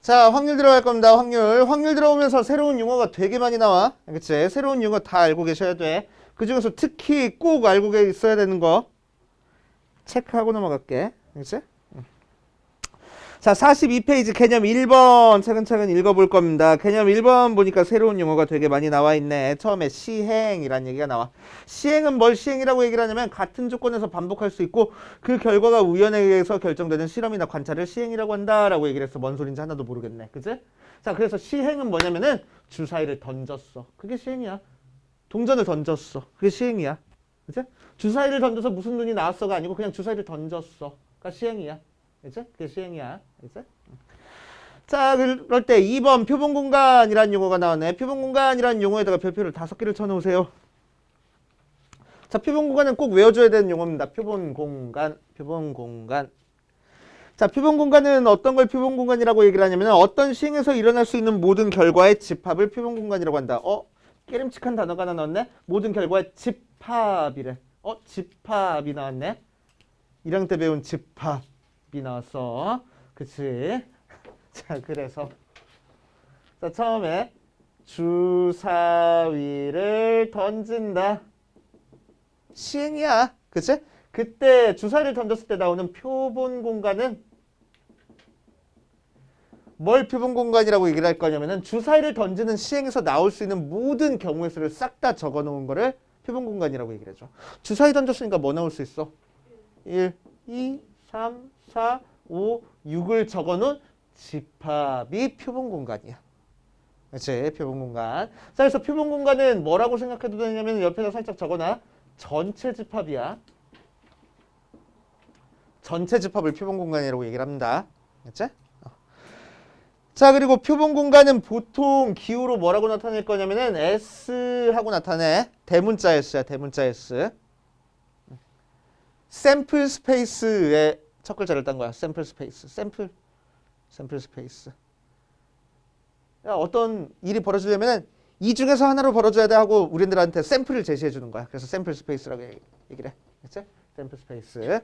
자, 확률 들어갈 겁니다. 확률 들어오면서 새로운 용어가 되게 많이 나와. 그치? 새로운 용어 다 알고 계셔야 돼. 그 중에서 특히 꼭 알고 있어야 되는 거 체크하고 넘어갈게. 그치? 자, 42페이지 개념 1번 차근차근 읽어볼 겁니다. 개념 1번 보니까 새로운 용어가 되게 많이 나와 있네. 처음에 시행이란 얘기가 나와. 시행은 뭘 시행이라고 얘기를 하냐면 같은 조건에서 반복할 수 있고 그 결과가 우연에 의해서 결정되는 실험이나 관찰을 시행이라고 한다라고 얘기를 했어. 뭔 소린지 하나도 모르겠네. 그치? 자, 그래서 시행은 뭐냐면은 주사위를 던졌어. 그게 시행이야. 동전을 던졌어. 그게 시행이야. 그치? 주사위를 던져서 무슨 눈이 나왔어가 아니고 그냥 주사위를 던졌어. 그러니까 시행이야. 그치? 그게 시행이야. 그치? 자, 그럴 때 2번 표본공간이라는 용어가 나왔네. 표본공간이라는 용어에다가 별표를 5개를 쳐놓으세요. 자, 표본공간은 꼭 외워줘야 되는 용어입니다. 표본공간. 자, 표본공간은 어떤 걸 표본공간이라고 얘기를 하냐면 어떤 시행에서 일어날 수 있는 모든 결과의 집합을 표본공간이라고 한다. 깨름칙한 단어가 하나 나왔네. 모든 결과의 집합이래. 집합이 나왔네. 1학년 때 배운 집합이 나왔어. 그치? 자, 그래서 자, 처음에 주사위를 던진다. 시행이야. 그치? 그때 주사위를 던졌을 때 나오는 표본 공간은 뭘 표본 공간이라고 얘기를 할 거냐면은 주사위를 던지는 시행에서 나올 수 있는 모든 경우의 수를 싹 다 적어 놓은 거를 표본 공간이라고 얘기를 해줘. 주사위 던졌으니까 뭐 나올 수 있어? 1, 2, 3, 4, 5, 6을 적어 놓은 집합이 표본 공간이야. 그치? 표본 공간. 자, 그래서 표본 공간은 뭐라고 생각해도 되냐면 옆에다 살짝 적어놔. 전체 집합이야. 전체 집합을 표본 공간이라고 얘기를 합니다. 그치? 자, 그리고 표본 공간은 보통 기호로 뭐라고 나타낼 거냐면은 S하고 나타내. 대문자 S야, 대문자 S. 샘플 스페이스에 첫 글자를 딴 거야. 샘플 스페이스. 샘플 스페이스. 어떤 일이 벌어지려면은 이 중에서 하나로 벌어져야 돼 하고 우리들한테 샘플을 제시해 주는 거야. 그래서 샘플 스페이스라고 얘기를 해. 그치? 샘플 스페이스.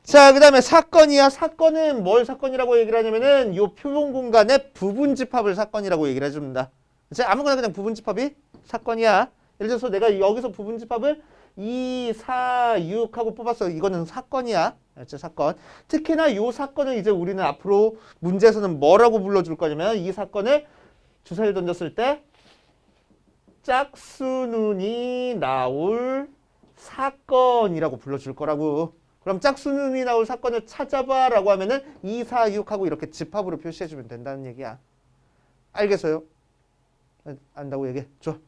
자, 그 다음에 사건이야. 사건은 뭘 사건이라고 얘기를 하냐면은 요 표본 공간의 부분 집합을 사건이라고 얘기를 해줍니다. 그치? 아무거나 그냥 부분 집합이 사건이야. 예를 들어서 내가 여기서 부분 집합을 2, 4, 6 하고 뽑았어. 이거는 사건이야. 그치? 사건. 특히나 요 사건을 이제 우리는 앞으로 문제에서는 뭐라고 불러줄 거냐면 이 사건을 주사위를 던졌을 때 짝수눈이 나올 사건이라고 불러줄 거라고. 그럼 짝수눈이 나올 사건을 찾아봐 라고 하면은 2, 4, 6 하고 이렇게 집합으로 표시해주면 된다는 얘기야. 알겠어요? 안다고 얘기해. 좋아.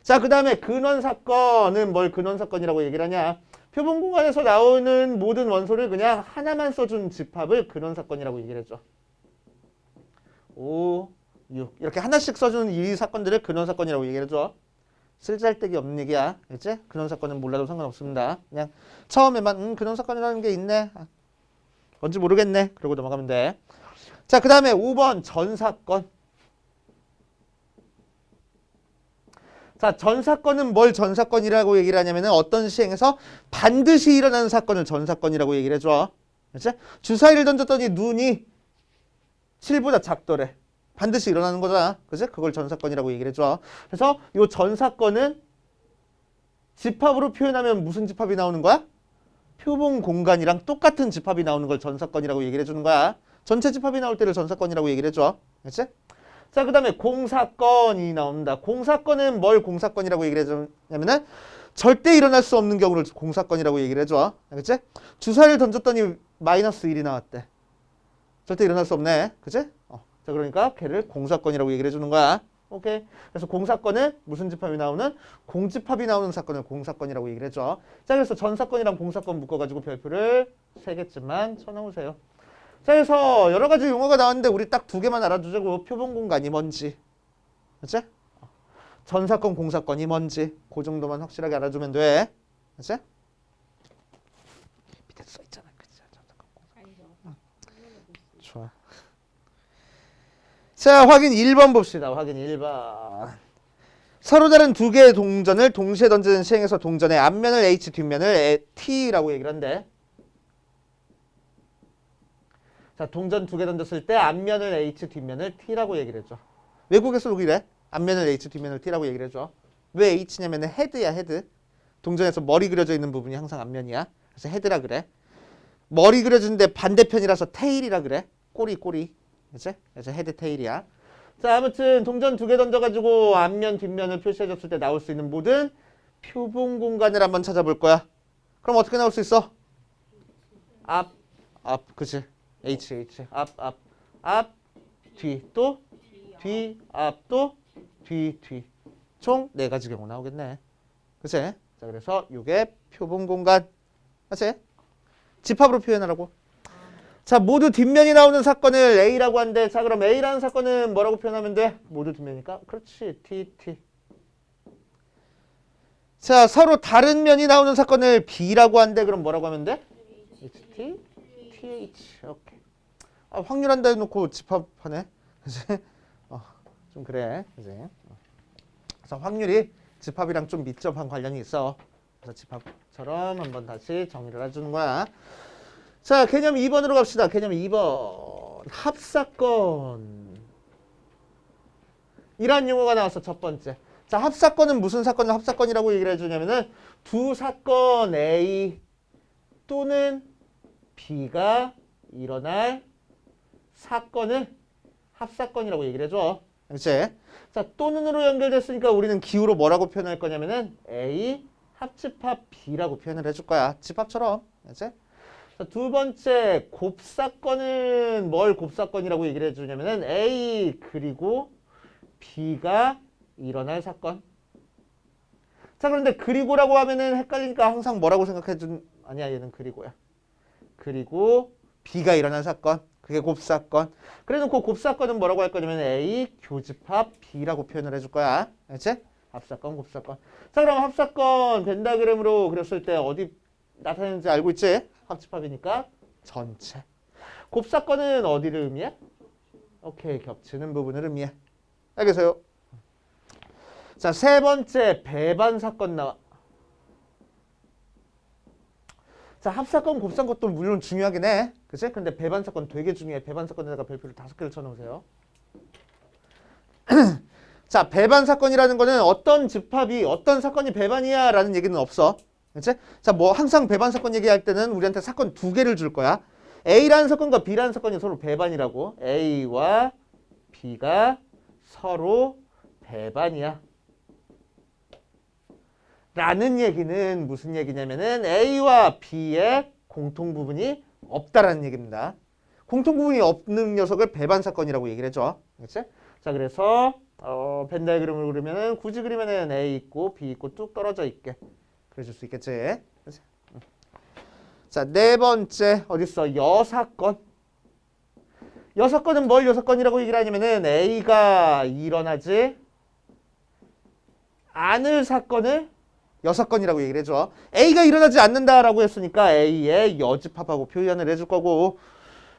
자, 그 다음에 근원사건은 뭘 근원사건이라고 얘기를 하냐. 표본 공간에서 나오는 모든 원소를 그냥 하나만 써준 집합을 근원사건이라고 얘기를 해줘. 5, 6 이렇게 하나씩 써주는 이 사건들을 근원사건이라고 얘기를 해줘. 쓸잘데기 없는 얘기야. 알겠지? 근원사건은 몰라도 상관없습니다. 그냥 처음에만 근원사건이라는 게 있네. 뭔지 모르겠네. 그러고 넘어가면 돼. 자, 그 다음에 5번 전사건. 자, 전사건은 뭘 전사건이라고 얘기를 하냐면은 어떤 시행에서 반드시 일어나는 사건을 전사건이라고 얘기를 해줘. 그렇지? 주사위를 던졌더니 눈이 7보다 작더래. 반드시 일어나는 거잖아. 그치? 그걸 전사건이라고 얘기를 해줘. 그래서 이 전사건은 집합으로 표현하면 무슨 집합이 나오는 거야? 표본 공간이랑 똑같은 집합이 나오는 걸 전사건이라고 얘기를 해주는 거야. 전체 집합이 나올 때를 전사건이라고 얘기를 해줘. 그치? 자, 그 다음에 공사건이 나옵니다. 공사건은 뭘 공사건이라고 얘기를 해주냐면은 절대 일어날 수 없는 경우를 공사건이라고 얘기를 해줘. 그치? 주사위를 던졌더니 마이너스 1이 나왔대. 절대 일어날 수 없네. 그치? 자, 그러니까 걔를 공사건이라고 얘기를 해주는 거야. 오케이. 그래서 공사건은 무슨 집합이 나오는? 공집합이 나오는 사건을 공사건이라고 얘기를 해줘. 자, 그래서 전사건이랑 공사건 묶어가지고 별표를 3개쯤만 쳐놓으세요. 자, 그래서 여러 가지 용어가 나왔는데 우리 딱 2개만 알아두자고. 표본 공간이 뭔지. 그치? 전사건, 공사건이 뭔지. 그 정도만 확실하게 알아두면 돼. 그치? 밑에 써있잖아. 그치? 전사건, 공사건. 좋아. 자, 확인 1번 봅시다. 확인 1번. 서로 다른 2개의 동전을 동시에 던지는 시행에서 동전의 앞면을 H, 뒷면을 T라고 얘기를 한대. 자, 동전 두 개 던졌을 때 앞면을 H, 뒷면을 T라고 얘기를 해줘. 외국에서도 이래. 앞면을 H, 뒷면을 T라고 얘기를 해줘. 왜 H냐면은 헤드야, 헤드. 동전에서 머리 그려져 있는 부분이 항상 앞면이야. 그래서 헤드라 그래. 머리 그려주는데 반대편이라서 테일이라 그래. 꼬리, 꼬리. 그치? 그래서 헤드, 테일이야. 자, 아무튼 동전 두 개 던져가지고 앞면, 뒷면을 표시해줬을 때 나올 수 있는 모든 표본 공간을 한번 찾아볼 거야. 그럼 어떻게 나올 수 있어? 앞, 그치? H, 앞, 뒤, 또 뒤, 앞, 또 뒤, 뒤. 총 4가지 경우 나오겠네. 그치? 자, 그래서 이게 표본 공간. 그치? 집합으로 표현하라고. 자, 모두 뒷면이 나오는 사건을 A라고 한대. 자, 그럼 A라는 사건은 뭐라고 표현하면 돼? 모두 뒷면이니까? 그렇지. T. 자, 서로 다른 면이 나오는 사건을 B라고 한대. 그럼 뭐라고 하면 돼? HT, TH. 오케이. 아, 확률한다 해놓고 집합하네. 그치? 좀 그래. 그치? 그래서 확률이 집합이랑 좀 밀접한 관련이 있어. 그래서 집합처럼 한번 다시 정리를 해주는 거야. 자, 개념 2번으로 갑시다. 개념 2번. 합사건. 이란 용어가 나왔어, 첫 번째. 자, 합사건은 무슨 사건을 합사건이라고 얘기를 해주냐면은 두 사건 A 또는 B가 일어날 사건을 합사건이라고 얘기를 해줘. 그렇지? 자, 또는으로 연결됐으니까 우리는 기호로 뭐라고 표현할 거냐면은 A 합집합 B라고 표현을 해줄 거야. 집합처럼. 그렇지? 자, 두 번째 곱사건은 뭘 곱사건이라고 얘기를 해주냐면은 A 그리고 B가 일어날 사건. 자, 그런데 그리고라고 하면은 헷갈리니까 항상 뭐라고 생각해준 아니야, 얘는 그리고야. 그리고 B가 일어난 사건. 그게 곱사건. 그래놓고 곱사건은 뭐라고 할 거냐면 A 교집합 B라고 표현을 해줄 거야. 알지? 합사건, 곱사건. 자, 그럼 합사건 벤다그램으로 그렸을 때 어디 나타내는지 알고 있지? 합집합이니까 전체. 곱사건은 어디를 의미해? 오케이, 겹치는 부분을 의미해. 알겠어요? 자, 세 번째 배반 사건 나와. 자, 합사건, 곱사건도 물론 중요하긴 해. 그치? 근데 배반 사건 되게 중요해. 배반 사건에다가 별표를 5개를 쳐놓으세요. 자, 배반 사건이라는 거는 어떤 집합이, 어떤 사건이 배반이야 라는 얘기는 없어. 그치? 자, 뭐 항상 배반 사건 얘기할 때는 우리한테 사건 2개를 줄 거야. A라는 사건과 B라는 사건이 서로 배반이라고. A와 B가 서로 배반이야. 라는 얘기는 무슨 얘기냐면은 A와 B의 공통 부분이 없다라는 얘기입니다. 공통 부분이 없는 녀석을 배반 사건이라고 얘기를 해줘. 그렇지? 자, 그래서 벤 다이그램을 그리면은 굳이 그리면은 A 있고 B 있고 뚝 떨어져 있게 그려줄 수 있겠지. 그렇지? 자, 네 번째 어딨어? 여사건. 여사건은 뭘 여사건이라고 얘기를 하냐면은 A가 일어나지 않을 사건을 여사건이라고 얘기를 해줘. A가 일어나지 않는다라고 했으니까 A의 여집합하고 표현을 해줄 거고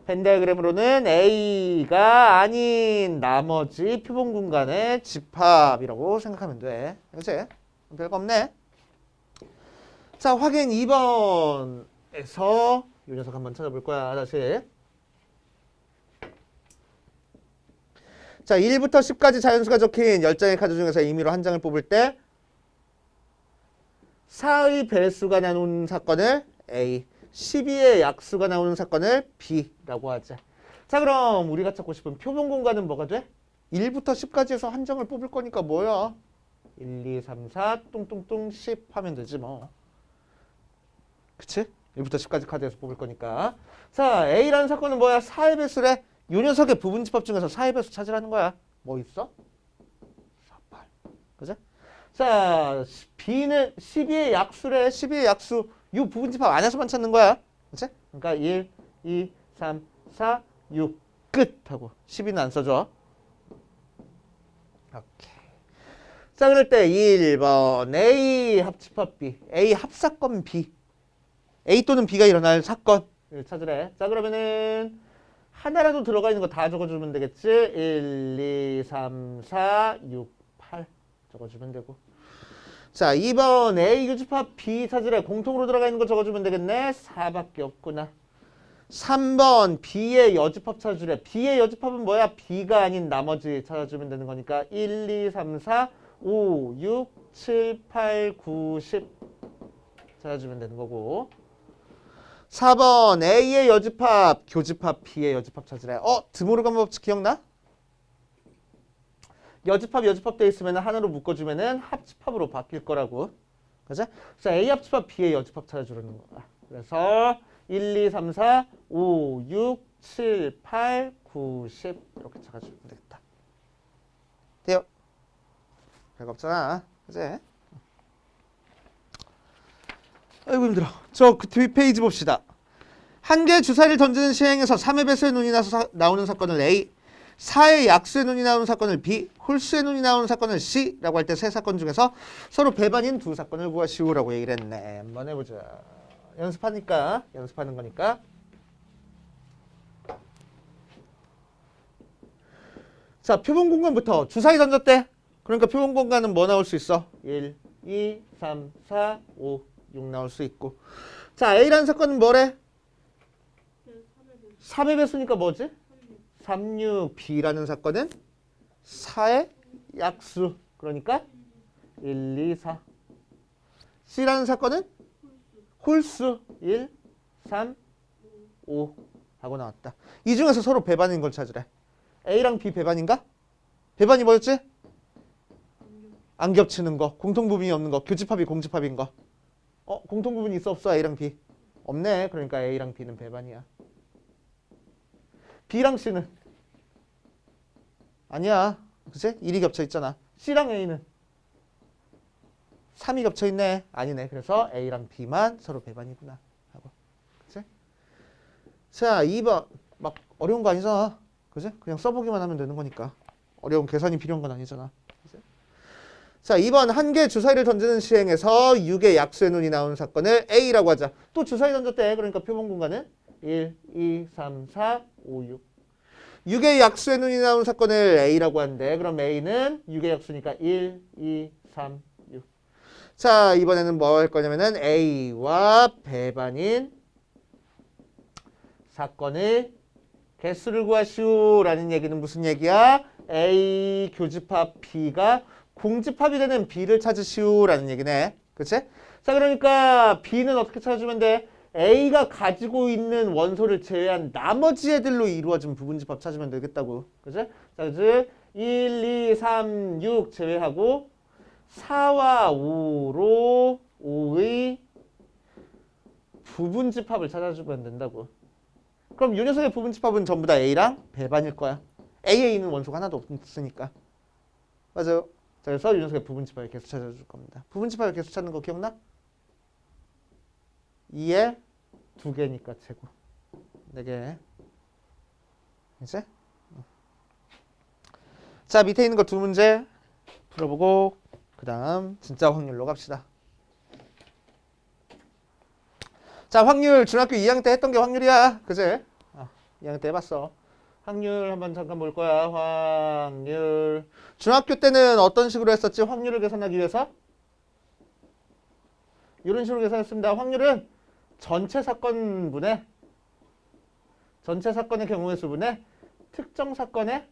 벤 다이그램으로는 A가 아닌 나머지 표본 공간의 집합이라고 생각하면 돼. 그치? 별거 없네. 자, 확인 2번에서 이 녀석 한번 찾아볼 거야. 다시. 자, 1부터 10까지 자연수가 적힌 10장의 카드 중에서 임의로 한 장을 뽑을 때 4의 배수가 나오는 사건을 A, 12의 약수가 나오는 사건을 B라고 하자. 자, 그럼 우리가 찾고 싶은 표본 공간은 뭐가 돼? 1부터 10까지 해서 한 장을 뽑을 거니까 뭐야? 1, 2, 3, 4, 뚱뚱뚱 10 하면 되지 뭐. 그치? 1부터 10까지 카드에서 뽑을 거니까. 자, A라는 사건은 뭐야? 4의 배수래. 이 녀석의 부분 집합 중에서 4의 배수 찾으라는 거야. 뭐 있어? 4, 8. 그치? 자, B는 12의 약수래. 12의 약수. 이 부분 집합 안에서만 찾는 거야. 그치? 그러니까 1, 2, 3, 4, 6. 끝! 하고 12는 안 써줘. 오케이. 자, 그럴 때 1번 A 합집합 B. A 합사건 B. A 또는 B가 일어날 사건을 찾으래. 자, 그러면은 하나라도 들어가 있는 거 다 적어주면 되겠지? 1, 2, 3, 4, 6, 8 적어주면 되고. 자, 2번 A 교집합 B 찾으래. 공통으로 들어가 있는 거 적어주면 되겠네. 4밖에 없구나. 3번 B의 여집합 찾아주래. B의 여집합은 뭐야? B가 아닌 나머지 찾아주면 되는 거니까 1, 2, 3, 4, 5, 6, 7, 8, 9, 10 찾아주면 되는 거고 4번 A의 여집합, 교집합 B의 여집합 찾으래. 드모르간 법칙 기억나? 여집합 돼 있으면 하나로 묶어주면은 합집합으로 바뀔 거라고. 그치? 그래서 A 합집합 B의 여집합 찾아주는 거야. 그래서 1, 2, 3, 4, 5, 6, 7, 8, 9, 10 이렇게 찾아주면 되겠다. 돼요? 별거 없잖아. 그치? 아이고 힘들어. 저 그 뒷페이지 봅시다. 한 개의 주사위를 던지는 시행에서 3의 배수의 눈이 나서 나오는 사건을 A, 4의 약수의 눈이 나오는 사건을 B, 홀수의 눈이 나오는 사건을 C라고 할 때 세 사건 중에서 서로 배반인 두 사건을 구하시오라고 얘기를 했네. 한번 해보자. 연습하니까, 연습하는 거니까. 자, 표본 공간부터 주사위 던졌대. 그러니까 표본 공간은 뭐 나올 수 있어? 1, 2, 3, 4, 5, 6 나올 수 있고. 자, A라는 사건은 뭐래? 3의 배수니까 뭐지? 36. B라는 사건은 4의 약수. 그러니까 1, 2, 4. C라는 사건은 홀수. 1, 3, 5 하고 나왔다. 이 중에서 서로 배반인 걸 찾으래. A랑 B 배반인가? 배반이 뭐였지? 안 겹치는 거. 공통부분이 없는 거. 교집합이 공집합인 거. 공통부분이 있어 없어? A랑 B. 없네. 그러니까 A랑 B는 배반이야. B랑 C는? 아니야. 그치? 1이 겹쳐 있잖아. C랑 A는? 3이 겹쳐 있네. 아니네. 그래서 A랑 B만 서로 배반이구나. 하고. 그치? 자, 2번. 막 어려운 거 아니잖아. 그치? 그냥 써보기만 하면 되는 거니까. 어려운 계산이 필요한 건 아니잖아. 그치? 자, 2번 한 개의 주사위를 던지는 시행에서 6의 약수의 눈이 나오는 사건을 A라고 하자. 또 주사위 던졌대. 그러니까 표본 공간은 1, 2, 3, 4, 5, 6. 6의 약수의 눈이 나오는 사건을 A라고 하는데 그럼 A는 6의 약수니까 1, 2, 3, 6. 자, 이번에는 뭐 할 거냐면은 A와 배반인 사건의 개수를 구하시오라는 얘기는 무슨 얘기야? A 교집합 B가 공집합이 되는 B를 찾으시오라는 얘기네. 그치? 자, 그러니까 B는 어떻게 찾아주면 돼? A가 가지고 있는 원소를 제외한 나머지 애들로 이루어진 부분집합 찾으면 되겠다고. 그치? 자, 그치? 1, 2, 3, 6 제외하고 4와 5로 5의 부분집합을 찾아주면 된다고. 그럼 이 녀석의 부분집합은 전부 다 A랑 배반일 거야. A에 있는 원소가 하나도 없으니까. 맞아요. 자, 그래서 이 녀석의 부분집합을 계속 찾아줄 겁니다. 부분집합을 계속 찾는 거 기억나? 2에 2개니까 제곱. 4개. 이제? 자, 밑에 있는 거 두 문제 풀어보고 그 다음 진짜 확률로 갑시다. 자, 확률 중학교 2학년 때 했던 게 확률이야. 그제? 2학년 때 해봤어. 확률 한번 잠깐 볼 거야. 확률. 중학교 때는 어떤 식으로 했었지? 확률을 계산하기 위해서? 이런 식으로 계산했습니다. 확률은 전체 사건분의 경우의 수분의 특정 사건의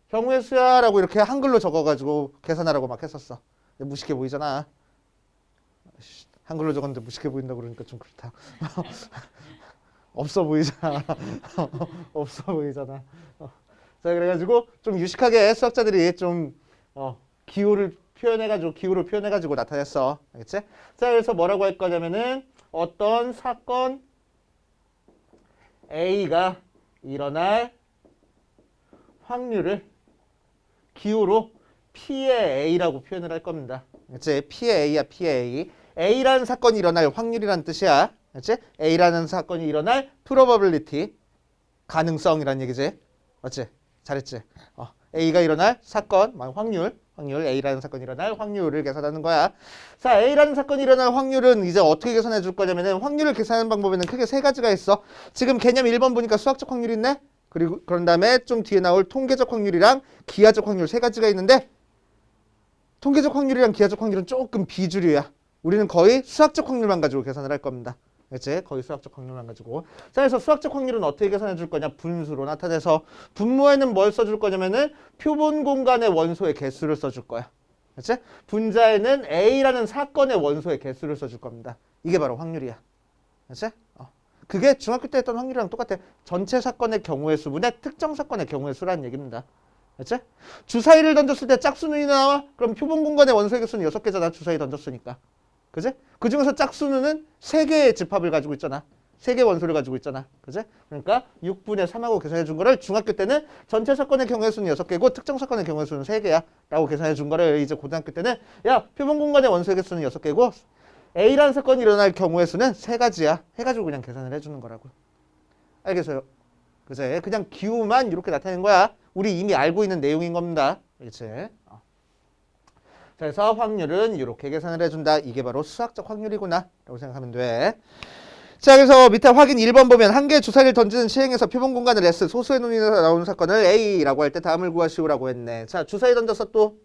경우의 수야 라고 이렇게 한글로 적어가지고 계산하라고 막 했었어. 무식해 보이잖아. 한글로 적었는데 무식해 보인다 그러니까 좀 그렇다. 없어 보이잖아. 없어 보이잖아. 자, 그래가지고 좀 유식하게 수학자들이 좀 기호를 표현해가지고 나타냈어. 알겠지? 자, 그래서 뭐라고 할 거냐면은 어떤 사건 A가 일어날 확률을 기호로 P의 A라고 표현을 할 겁니다. 그치? P의 A야, P의 A. A라는 사건이 일어날 확률이라는 뜻이야. 그치? A라는 사건이 일어날 probability, 가능성이라는 얘기지. 맞지? 잘했지? A가 일어날 사건, 확률 A라는 사건이 일어날 확률을 계산하는 거야. 자, A라는 사건이 일어날 확률은 이제 어떻게 계산해 줄 거냐면은 확률을 계산하는 방법에는 크게 세 가지가 있어. 지금 개념 1번 보니까 수학적 확률 있네? 그리고 그런 다음에 좀 뒤에 나올 통계적 확률이랑 기하적 확률 세 가지가 있는데 통계적 확률이랑 기하적 확률은 조금 비주류야. 우리는 거의 수학적 확률만 가지고 계산을 할 겁니다. 그치? 거의 수학적 확률만 가지고. 자, 그래서 수학적 확률은 어떻게 계산해 줄 거냐? 분수로 나타내서 분모에는 뭘 써줄 거냐면은 표본 공간의 원소의 개수를 써줄 거야. 그치? 분자에는 A라는 사건의 원소의 개수를 써줄 겁니다. 이게 바로 확률이야. 그치? 그게 중학교 때 했던 확률이랑 똑같아. 전체 사건의 경우의 수분의 특정 사건의 경우의 수라는 얘기입니다. 그치? 주사위를 던졌을 때 짝수는이 나와? 그럼 표본 공간의 원소의 개수는 6개잖아. 주사위 던졌으니까. 그치? 그 중에서 짝수는 3개의 집합을 가지고 있잖아. 3개 원소를 가지고 있잖아. 그치? 그러니까 6분의 3하고 계산해 준 거를 중학교 때는 전체 사건의 경우의 수는 6개고 특정 사건의 경우의 수는 3개야. 라고 계산해 준 거를 이제 고등학교 때는 야, 표본 공간의 원소의 개수는 6개고 A라는 사건이 일어날 경우의 수는 3가지야. 해가지고 그냥 계산을 해주는 거라고. 알겠어요? 그치? 그냥 기호만 이렇게 나타낸 거야. 우리 이미 알고 있는 내용인 겁니다. 그치? 그래서 확률은 이렇게 계산을 해준다. 이게 바로 수학적 확률이구나 라고 생각하면 돼. 자, 그래서 밑에 확인 1번 보면 한 개의 주사위를 던지는 시행에서 표본 공간을 S, 소수의 논에서 나오는 사건을 A라고 할 때 다음을 구하시오라고 했네. 자, 주사위 던졌어 또.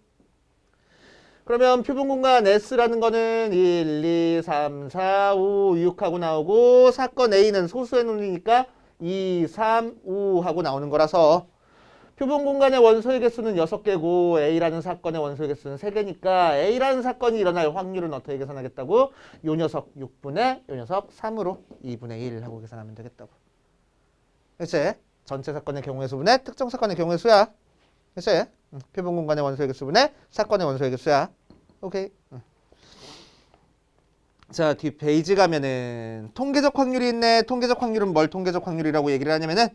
그러면 표본 공간 S라는 거는 1, 2, 3, 4, 5, 6하고 나오고 사건 A는 소수의 논이니까 2, 3, 5 하고 나오는 거라서 표본 공간의 원소의 개수는 6개고 A라는 사건의 원소의 개수는 3개니까 A라는 사건이 일어날 확률은 어떻게 계산하겠다고? 요 녀석 6분의 요 녀석 3으로 2분의 1 하고 계산하면 되겠다고. 그치? 전체 사건의 경우의 수분의 특정 사건의 경우의 수야. 그치? 표본 공간의 원소의 개수분의 사건의 원소의 개수야. 오케이. 자, 뒤 페이지 가면은 통계적 확률이 있네. 통계적 확률은 뭘 통계적 확률이라고 얘기를 하냐면은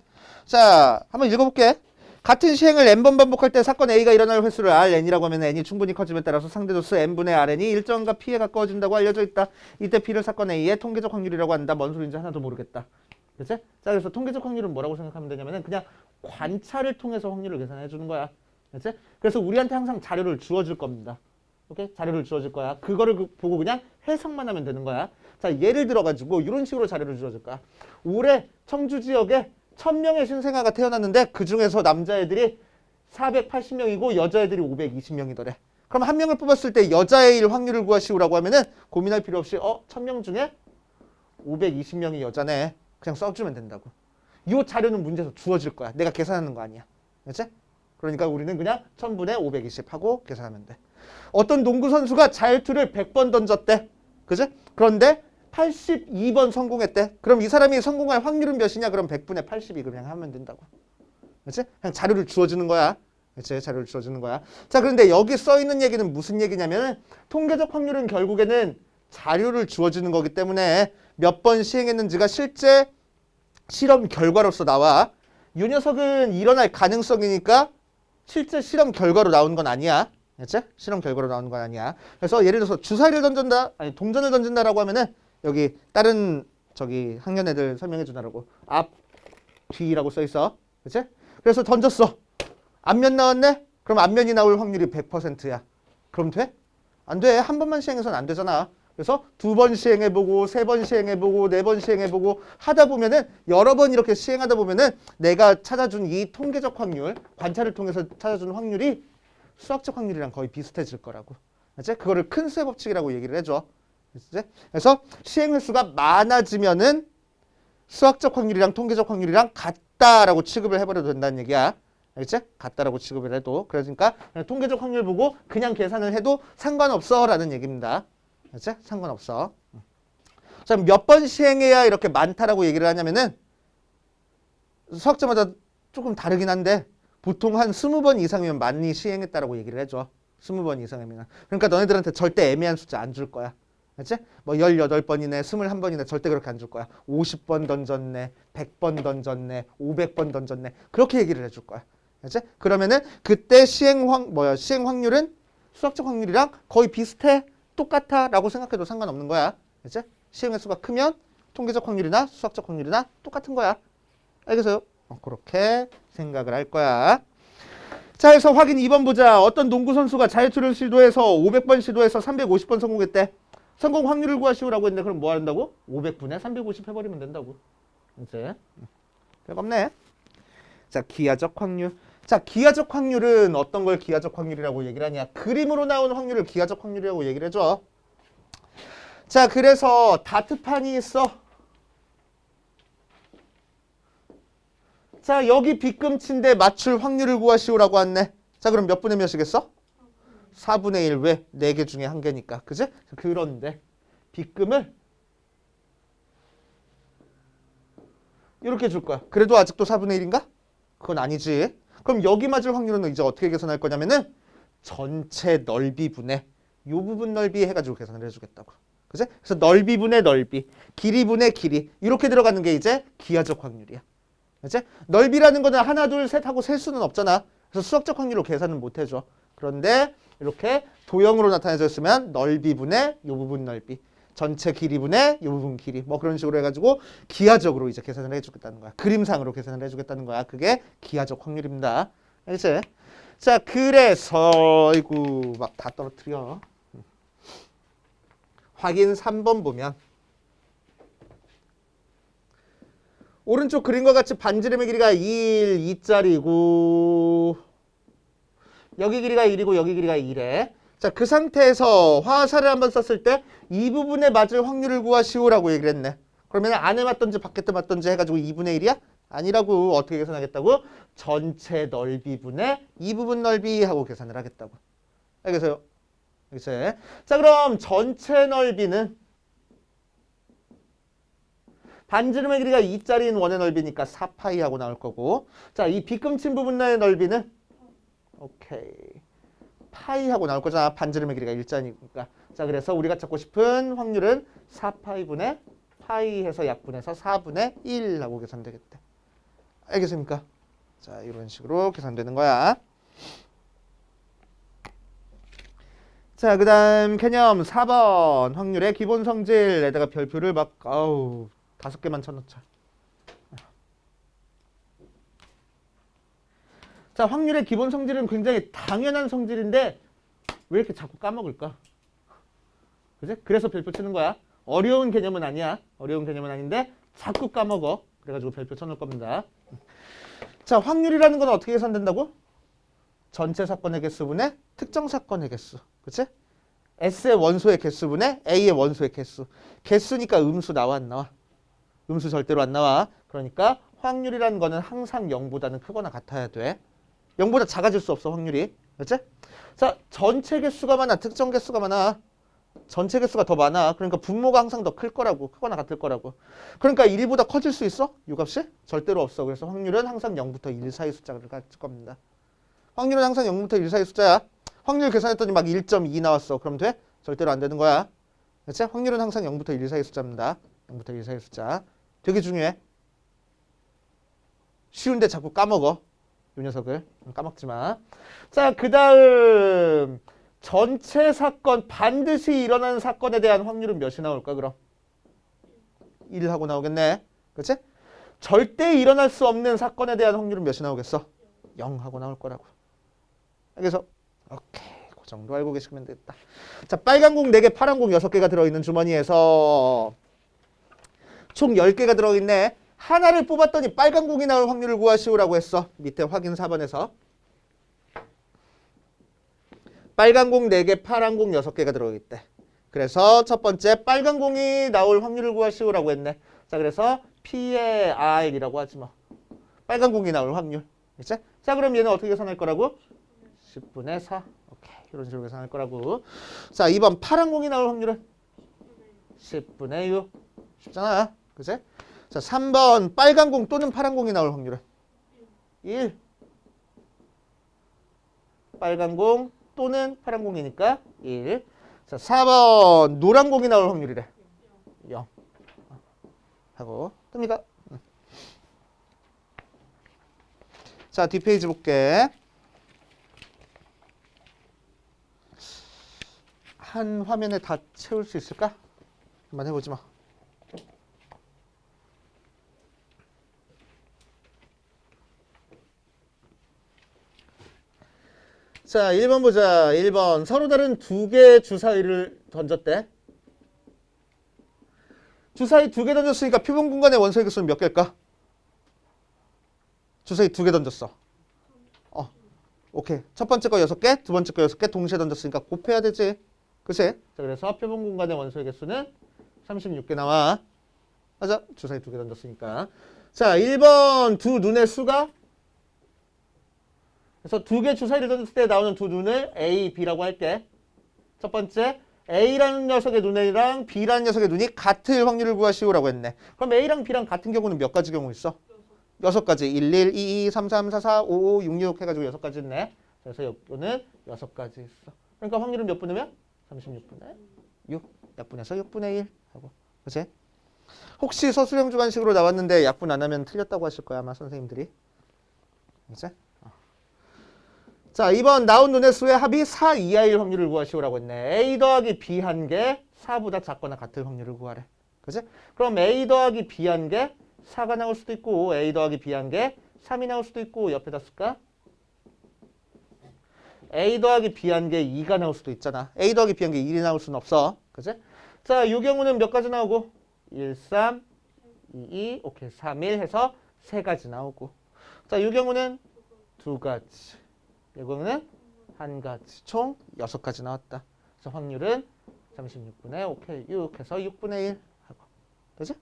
자, 한번 읽어볼게. 같은 시행을 n번 반복할 때 사건 A가 일어날 횟수를 Rn이라고 하면 n이 충분히 커짐에 따라서 상대조수 n분의 Rn이 일정과 P에 가까워진다고 알려져 있다. 이때 P를 사건 A의 통계적 확률이라고 한다. 뭔 소리인지 하나도 모르겠다. 그치? 자, 그래서 통계적 확률은 뭐라고 생각하면 되냐면은 그냥 관찰을 통해서 확률을 계산해 주는 거야. 그치? 그래서 우리한테 항상 자료를 주어줄 겁니다. 오케이? 자료를 주어줄 거야. 그거를 보고 그냥 해석만 하면 되는 거야. 자, 예를 들어가지고 이런 식으로 자료를 주어줄 거야. 올해 청주 지역에 1000명의 신생아가 태어났는데 그 중에서 남자애들이 480명이고 여자애들이 520명이더래. 그럼 한 명을 뽑았을 때 여자애일 확률을 구하시오라고 하면은 고민할 필요 없이 1000명 중에 520명이 여자네. 그냥 써주면 된다고. 이 자료는 문제에서 주어질 거야. 내가 계산하는 거 아니야. 그렇지? 그러니까 우리는 그냥 1000분의 520 하고 계산하면 돼. 어떤 농구 선수가 자유투를 100번 던졌대. 그지? 그런데 82번 성공했대. 그럼 이 사람이 성공할 확률은 몇이냐? 그럼 100분의 80이 그냥 하면 된다고. 그렇지? 그냥 자료를 주어주는 거야. 그렇지? 자료를 주어주는 거야. 자, 그런데 여기 써 있는 얘기는 무슨 얘기냐면은 통계적 확률은 결국에는 자료를 주어주는 거기 때문에 몇 번 시행했는지가 실제 실험 결과로서 나와. 이 녀석은 일어날 가능성이니까 실제 실험 결과로 나온 건 아니야. 그렇지? 실험 결과로 나오는 건 아니야. 그래서 예를 들어서 주사위를 던진다, 아니 동전을 던진다라고 하면은 여기 다른 저기 학년 애들 설명해 주느라고 앞, 뒤라고 써 있어. 그렇지? 그래서 던졌어. 앞면 나왔네? 그럼 앞면이 나올 확률이 100%야. 그럼 돼? 안 돼. 한 번만 시행해서는 안 되잖아. 그래서 2번 시행해보고 3번 시행해보고 4번 시행해보고 하다 보면은 여러 번 이렇게 시행하다 보면은 내가 찾아준 이 통계적 확률, 관찰을 통해서 찾아준 확률이 수학적 확률이랑 거의 비슷해질 거라고. 그치? 그거를 큰 수의 법칙이라고 얘기를 해줘. 그치? 그래서 시행 횟수가 많아지면은 수학적 확률이랑 통계적 확률이랑 같다라고 취급을 해버려도 된다는 얘기야. 알겠지? 같다라고 취급을 해도. 그러니까 통계적 확률 보고 그냥 계산을 해도 상관없어 라는 얘기입니다. 알겠지? 상관없어. 자, 몇 번 시행해야 이렇게 많다라고 얘기를 하냐면은 수학자마다 조금 다르긴 한데 보통 한 20번 이상이면 많이 시행했다라고 얘기를 해줘. 20번 이상이면. 그러니까 너네들한테 절대 애매한 숫자 안 줄 거야. 알지? 뭐 18번이네, 21번이네 절대 그렇게 안 줄 거야. 50번 던졌네, 100번 던졌네, 500번 던졌네. 그렇게 얘기를 해줄 거야. 알지? 그러면은 그때 시행 확률은 수학적 확률이랑 거의 비슷해. 똑같아라고 생각해도 상관없는 거야. 알지? 시행 횟수가 크면 통계적 확률이나 수학적 확률이나 똑같은 거야. 알겠어요? 그렇게 생각을 할 거야. 자, 그래서 확인 2번 보자. 어떤 농구 선수가 자유투를 시도해서 500번 시도해서 350번 성공했대. 성공 확률을 구하시오라고 했는데 그럼 뭐 한다고? 500분의 350 해버리면 된다고. 이제 별거 없네. 자, 기하적 확률. 자, 기하적 확률은 어떤 걸 기하적 확률이라고 얘기를 하냐. 그림으로 나오는 확률을 기하적 확률이라고 얘기를 해줘. 자, 그래서 다트판이 있어. 자, 여기 빗금치인데 맞출 확률을 구하시오라고 왔네. 자, 그럼 몇 분의 몇이겠어? 4분의 1. 왜? 4개 중에 1개니까. 그지? 그런데 빗금을 이렇게 줄 거야. 그래도 아직도 4분의 1인가? 그건 아니지. 그럼 여기 맞을 확률은 이제 어떻게 계산할 거냐면은 전체 넓이분의 요 부분 넓이 해가지고 계산을 해주겠다고. 그지? 그래서 넓이분의 넓이, 길이분의 길이 이렇게 들어가는 게 이제 기하적 확률이야. 그치? 넓이라는 거는 하나, 둘, 셋 하고 셀 수는 없잖아. 그래서 수학적 확률로 계산을 못 해줘. 그런데 이렇게 도형으로 나타내줬으면 넓이분의 요 부분 넓이, 전체 길이분의 요 부분 길이, 뭐 그런 식으로 해가지고 기하적으로 이제 계산을 해주겠다는 거야. 그림상으로 계산을 해주겠다는 거야. 그게 기하적 확률입니다. 알지? 자, 그래서 이구 막 다 떨어뜨려. 확인 3번 보면 오른쪽 그림과 같이 반지름의 길이가 1, 2짜리고 여기 길이가 1이고 여기 길이가 2래. 자, 그 상태에서 화살을 한번 썼을 때 이 부분에 맞을 확률을 구하시오라고 얘기를 했네. 그러면 안에 맞던지 밖에 맞던지 해가지고 2분의 1이야? 아니라고. 어떻게 계산하겠다고? 전체 넓이분의 이 부분 넓이 하고 계산을 하겠다고. 알겠어요? 알겠어요? 자, 그럼 전체 넓이는 반지름의 길이가 2짜리인 원의 넓이니까 4파이 하고 나올 거고, 자, 이 빗금친 부분의 넓이는 오케이 파이 하고 나올 거잖아. 반지름의 길이가 1짜리니까. 자, 그래서 우리가 찾고 싶은 확률은 4파이분의 파이 해서 약분해서 4분의 1 하고 계산되겠대. 알겠습니까? 자, 이런 식으로 계산되는 거야. 자, 그 다음 개념 4번 확률의 기본 성질에다가 별표를 막 5개만 쳐놓자. 자, 확률의 기본 성질은 굉장히 당연한 성질인데 왜 이렇게 자꾸 까먹을까? 그지? 그래서 별표 치는 거야. 어려운 개념은 아니야. 어려운 개념은 아닌데 자꾸 까먹어. 그래가지고 별표 쳐놓을 겁니다. 자, 확률이라는 건 어떻게 계산된다고? 전체 사건의 개수분의 특정 사건의 개수. 그치? S의 원소의 개수분의 A의 원소의 개수. 개수니까 음수 나와 안 나와? 음수 절대로 안 나와. 그러니까 확률이라는 거는 항상 0보다는 크거나 같아야 돼. 0보다 작아질 수 없어, 확률이. 그치? 자, 전체 개수가 많아, 특정 개수가 많아. 전체 개수가 더 많아. 그러니까 분모가 항상 더 클 거라고. 크거나 같을 거라고. 그러니까 1보다 커질 수 있어? 요 값이? 절대로 없어. 그래서 확률은 항상 0부터 1 사이 숫자를 가질 겁니다. 확률은 항상 0부터 1 사이 숫자야. 확률 계산했더니 막 1.2 나왔어. 그럼 돼? 절대로 안 되는 거야. 그치? 확률은 항상 0부터 1 사이 숫자입니다. 0부터 1 사이 숫자. 되게 중요해. 쉬운데 자꾸 까먹어. 이 녀석을. 까먹지 마. 자, 그 다음 전체 사건, 반드시 일어나는 사건에 대한 확률은 몇이 나올까 그럼? 1 하고 나오겠네. 그치? 절대 일어날 수 없는 사건에 대한 확률은 몇이 나오겠어? 0 하고 나올 거라고. 그래서 오케이. 그 정도 알고 계시면 되겠다. 자, 빨간 공 4개, 파란 공 6개가 들어있는 주머니에서 총 10개가 들어있네. 하나를 뽑았더니 빨간 공이 나올 확률을 구하시오라고 했어. 밑에 확인 4번에서. 빨간 공 4개, 파란 공 6개가 들어있대. 그래서 첫 번째 빨간 공이 나올 확률을 구하시오라고 했네. 자, 그래서 P의 R이라고 하지 뭐. 빨간 공이 나올 확률. 그치? 자, 그럼 얘는 어떻게 계산할 거라고? 10분의 4. 오케이. 이런 식으로 계산할 거라고. 자, 2번 파란 공이 나올 확률은? 10분의 6. 쉽잖아. 그치? 자, 3번 빨간 공 또는 파란 공이 나올 확률은? 1. 빨간 공 또는 파란 공이니까 1. 자, 4번 노란 공이 나올 확률이래. 0. 하고 뜹니까? 자, 뒷페이지 볼게. 한 화면에 다 채울 수 있을까? 한번 해보지 마. 자, 1번 보자. 1번. 서로 다른 2개의 주사위를 던졌대. 주사위 2개 던졌으니까 표본 공간의 원소의 개수는 몇 개일까? 주사위 2개 던졌어. 오케이. 첫 번째 거 6개, 두 번째 거 6개 동시에 던졌으니까 곱해야 되지. 그치? 자, 그래서 표본 공간의 원소의 개수는 36개 나와. 맞아. 주사위 2개 던졌으니까. 자, 1번 두 눈의 수가 그래서 두 개 주사위를 던졌을 때 나오는 두 눈을 A, B라고 할게. 첫 번째, A라는 녀석의 눈이랑 B라는 녀석의 눈이 같을 확률을 구하시오라고 했네. 그럼 A랑 B랑 같은 경우는 몇 가지 경우 있어? 6가지. 1, 1, 2, 2, 3, 3, 4, 4, 5, 5, 6, 6 해가지고 6가지 있네. 그래서 여기는 6가지 있어. 그러니까 확률은 몇 분이면? 36분의 6. 약분해서 6분의 1 하고. 그치? 혹시 서술형 주관식으로 나왔는데 약분 안 하면 틀렸다고 하실 거야 아마 선생님들이. 그치? 자, 2번 나온 눈의 수의 합이 4 이하일 확률을 구하시오라고 했네. A 더하기 B 한 개 4보다 작거나 같을 확률을 구하래. 그치? 그럼 A 더하기 B 한 개 4가 나올 수도 있고 A 더하기 B 한 개 3이 나올 수도 있고 옆에다 쓸까? A 더하기 B 한 개 2가 나올 수도 있잖아. A 더하기 B 한 개 1이 나올 수는 없어. 그치? 자, 이 경우는 몇 가지 나오고? 1, 3, 2, 2, 오케이. 3, 1 해서 3가지 나오고. 자, 이 경우는 2가지. 이 경우는 1가지. 총 6가지 나왔다. 그래서 확률은 36분의 오케이. 6 해서 6분의 1 하고. 되지?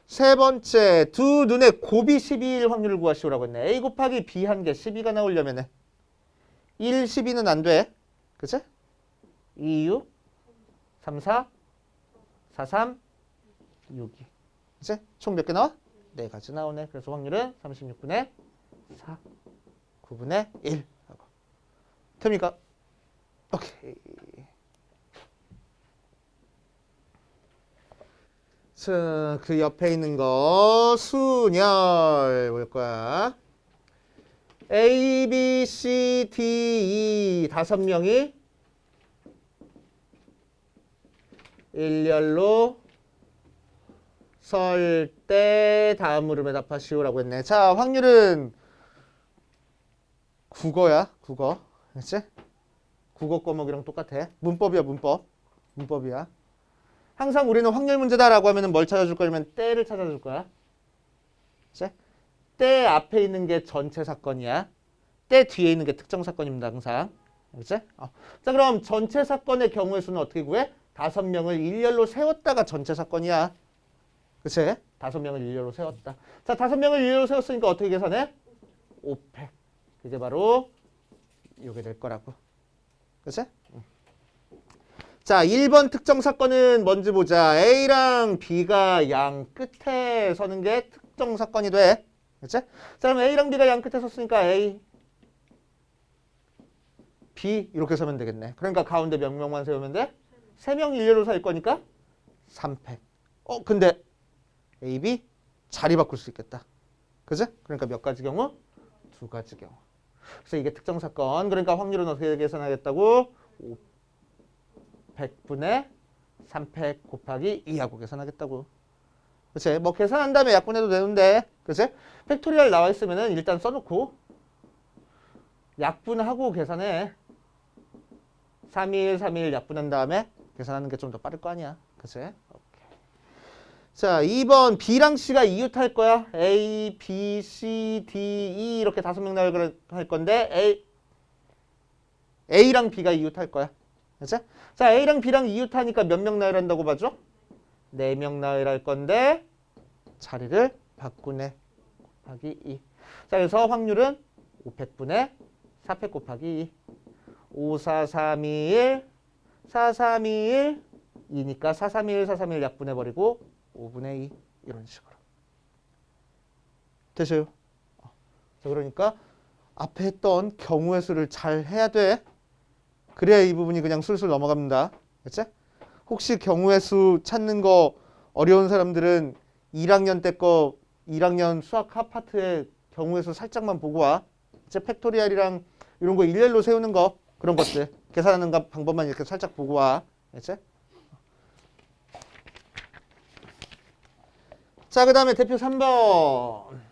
세 번째, 두 눈의 곱이 12일 확률을 구하시오라고 했네. A 곱하기 B 한 개 12가 나오려면은 1, 12는 안 돼. 그치? 2, 6, 3, 4, 4, 3, 6이. 그치? 총 몇 개 나와? 4가지 나오네. 그래서 확률은 36분의 4, 9분의 1 하고. 됩니까? 오케이. 자, 그 옆에 있는 거 순열 볼 거야. A, B, C, D, E 5명이 일렬로 설 때 다음 물음에 답하시오라고 했네. 자, 확률은 국어야, 국어. 그렇지? 국어 과목이랑 똑같아. 문법이야, 문법. 문법이야. 항상 우리는 확률 문제다라고 하면 뭘 찾아줄 거냐면 때를 찾아줄 거야. 그치? 때 앞에 있는 게 전체 사건이야. 때 뒤에 있는 게 특정 사건입니다. 항상. 그치? 자, 그럼 전체 사건의 경우의 수는 어떻게 구해? 5명을 일렬로 세웠다가 전체 사건이야. 그치? 5명을 일렬로 세웠다. 자, 5명을 일렬로 세웠으니까 어떻게 계산해? 500. 이게 바로 이게 될 거라고. 그치? 자, 1번 특정 사건은 뭔지 보자. A랑 B가 양 끝에 서는 게 특정 사건이 돼. 그치? 자, 그럼 A랑 B가 양 끝에 섰으니까 A, B 이렇게 서면 되겠네. 그러니까 가운데 몇 명만 세우면 돼? 3명 일렬로 살 거니까 3팩. 근데 A, B 자리 바꿀 수 있겠다. 그치? 그러니까 몇 가지 경우? 2가지 경우. 그래서 이게 특정 사건. 그러니까 확률은 어떻게 계산하겠다고? 100분의 3팩 곱하기 2하고 계산하겠다고. 그치? 뭐 계산한 다음에 약분해도 되는데, 그치? 팩토리얼 나와 있으면은 일단 써놓고 약분하고 계산해. 3일, 3일 약분한 다음에 계산하는 게 좀 더 빠를 거 아니야. 그치? 오케이. 자, 2번 B랑 C가 이웃할 거야. A, B, C, D, E 이렇게 5명 나올 건데 A랑 B가 이웃할 거야. 그치? 자, A랑 B랑 이웃하니까 몇 명 나열한다고 봐줘? 4명 나열할 건데 자리를 바꾸네. 곱하기 2. 자, 그래서 확률은 500분의 4팩 곱하기 2. 5, 4, 3, 2, 1. 4, 3, 2, 1. 2니까 4, 3, 2, 1, 4, 3, 1 약분해버리고 5분의 2. 이런 식으로. 되셔요? 자, 그러니까 앞에 했던 경우의 수를 잘 해야 돼. 그래야 이 부분이 그냥 술술 넘어갑니다. 그치? 혹시 경우의 수 찾는 거 어려운 사람들은 1학년 때 거 1학년 수학 하파트의 경우의 수 살짝만 보고 와. 이제 팩토리얼이랑 이런 거 일렬로 세우는 거 그런 것들 계산하는 방법만 이렇게 살짝 보고 와. 그치? 자, 그 다음에 대표 3번.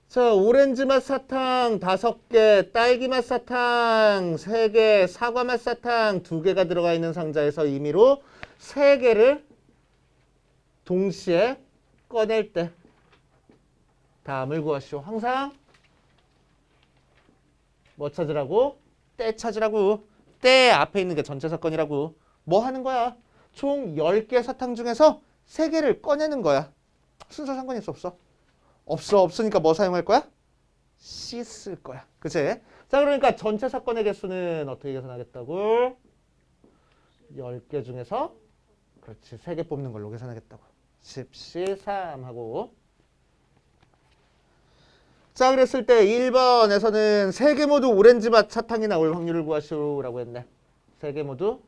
자, 오렌지 맛 사탕 5개, 딸기 맛 사탕 3개, 사과 맛 사탕 2개가 들어가 있는 상자에서 임의로 3개를 동시에 꺼낼 때 다음을 구하시오. 항상 뭐 찾으라고? 때 찾으라고. 때 앞에 있는 게 전체 사건이라고. 뭐 하는 거야? 총 10개 사탕 중에서 3개를 꺼내는 거야. 순서 상관이 있어 없어? 없으니까 뭐 사용할 거야? C 쓸 거야. 그치? 자, 그러니까 전체 사건의 개수는 어떻게 계산하겠다고? 10개 중에서 그렇지. 3개 뽑는 걸로 계산하겠다고. 10C 3 하고. 자, 그랬을 때 1번에서는 3개 모두 오렌지 맛 사탕이 나올 확률을 구하시오라고 했네. 3개 모두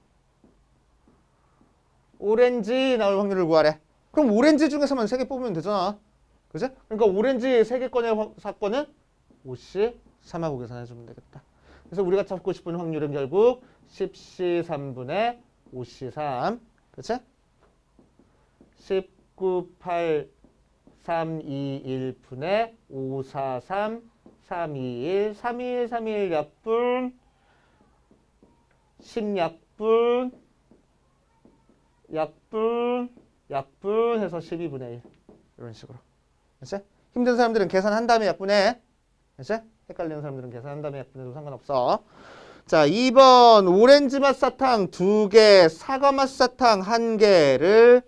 오렌지 나올 확률을 구하래. 그럼 오렌지 중에서만 3개 뽑으면 되잖아. 그치? 그러니까 오렌지 3개 꺼낼 사건은 5C 3하고 계산해주면 되겠다. 그래서 우리가 찾고 싶은 확률은 결국 10C 3분의 5C 3. 그치? 19, 8, 3, 2, 1 분의 5, 4, 3, 3, 2, 1, 3, 2, 1, 3, 2, 1 약분, 10 약분 해서 12분의 1 이런 식으로. 그치? 힘든 사람들은 계산한 다음에 약분해. 그치? 헷갈리는 사람들은 계산한 다음에 약분해도 상관없어. 자, 2번 오렌지 맛 사탕 2개, 사과 맛 사탕 1개를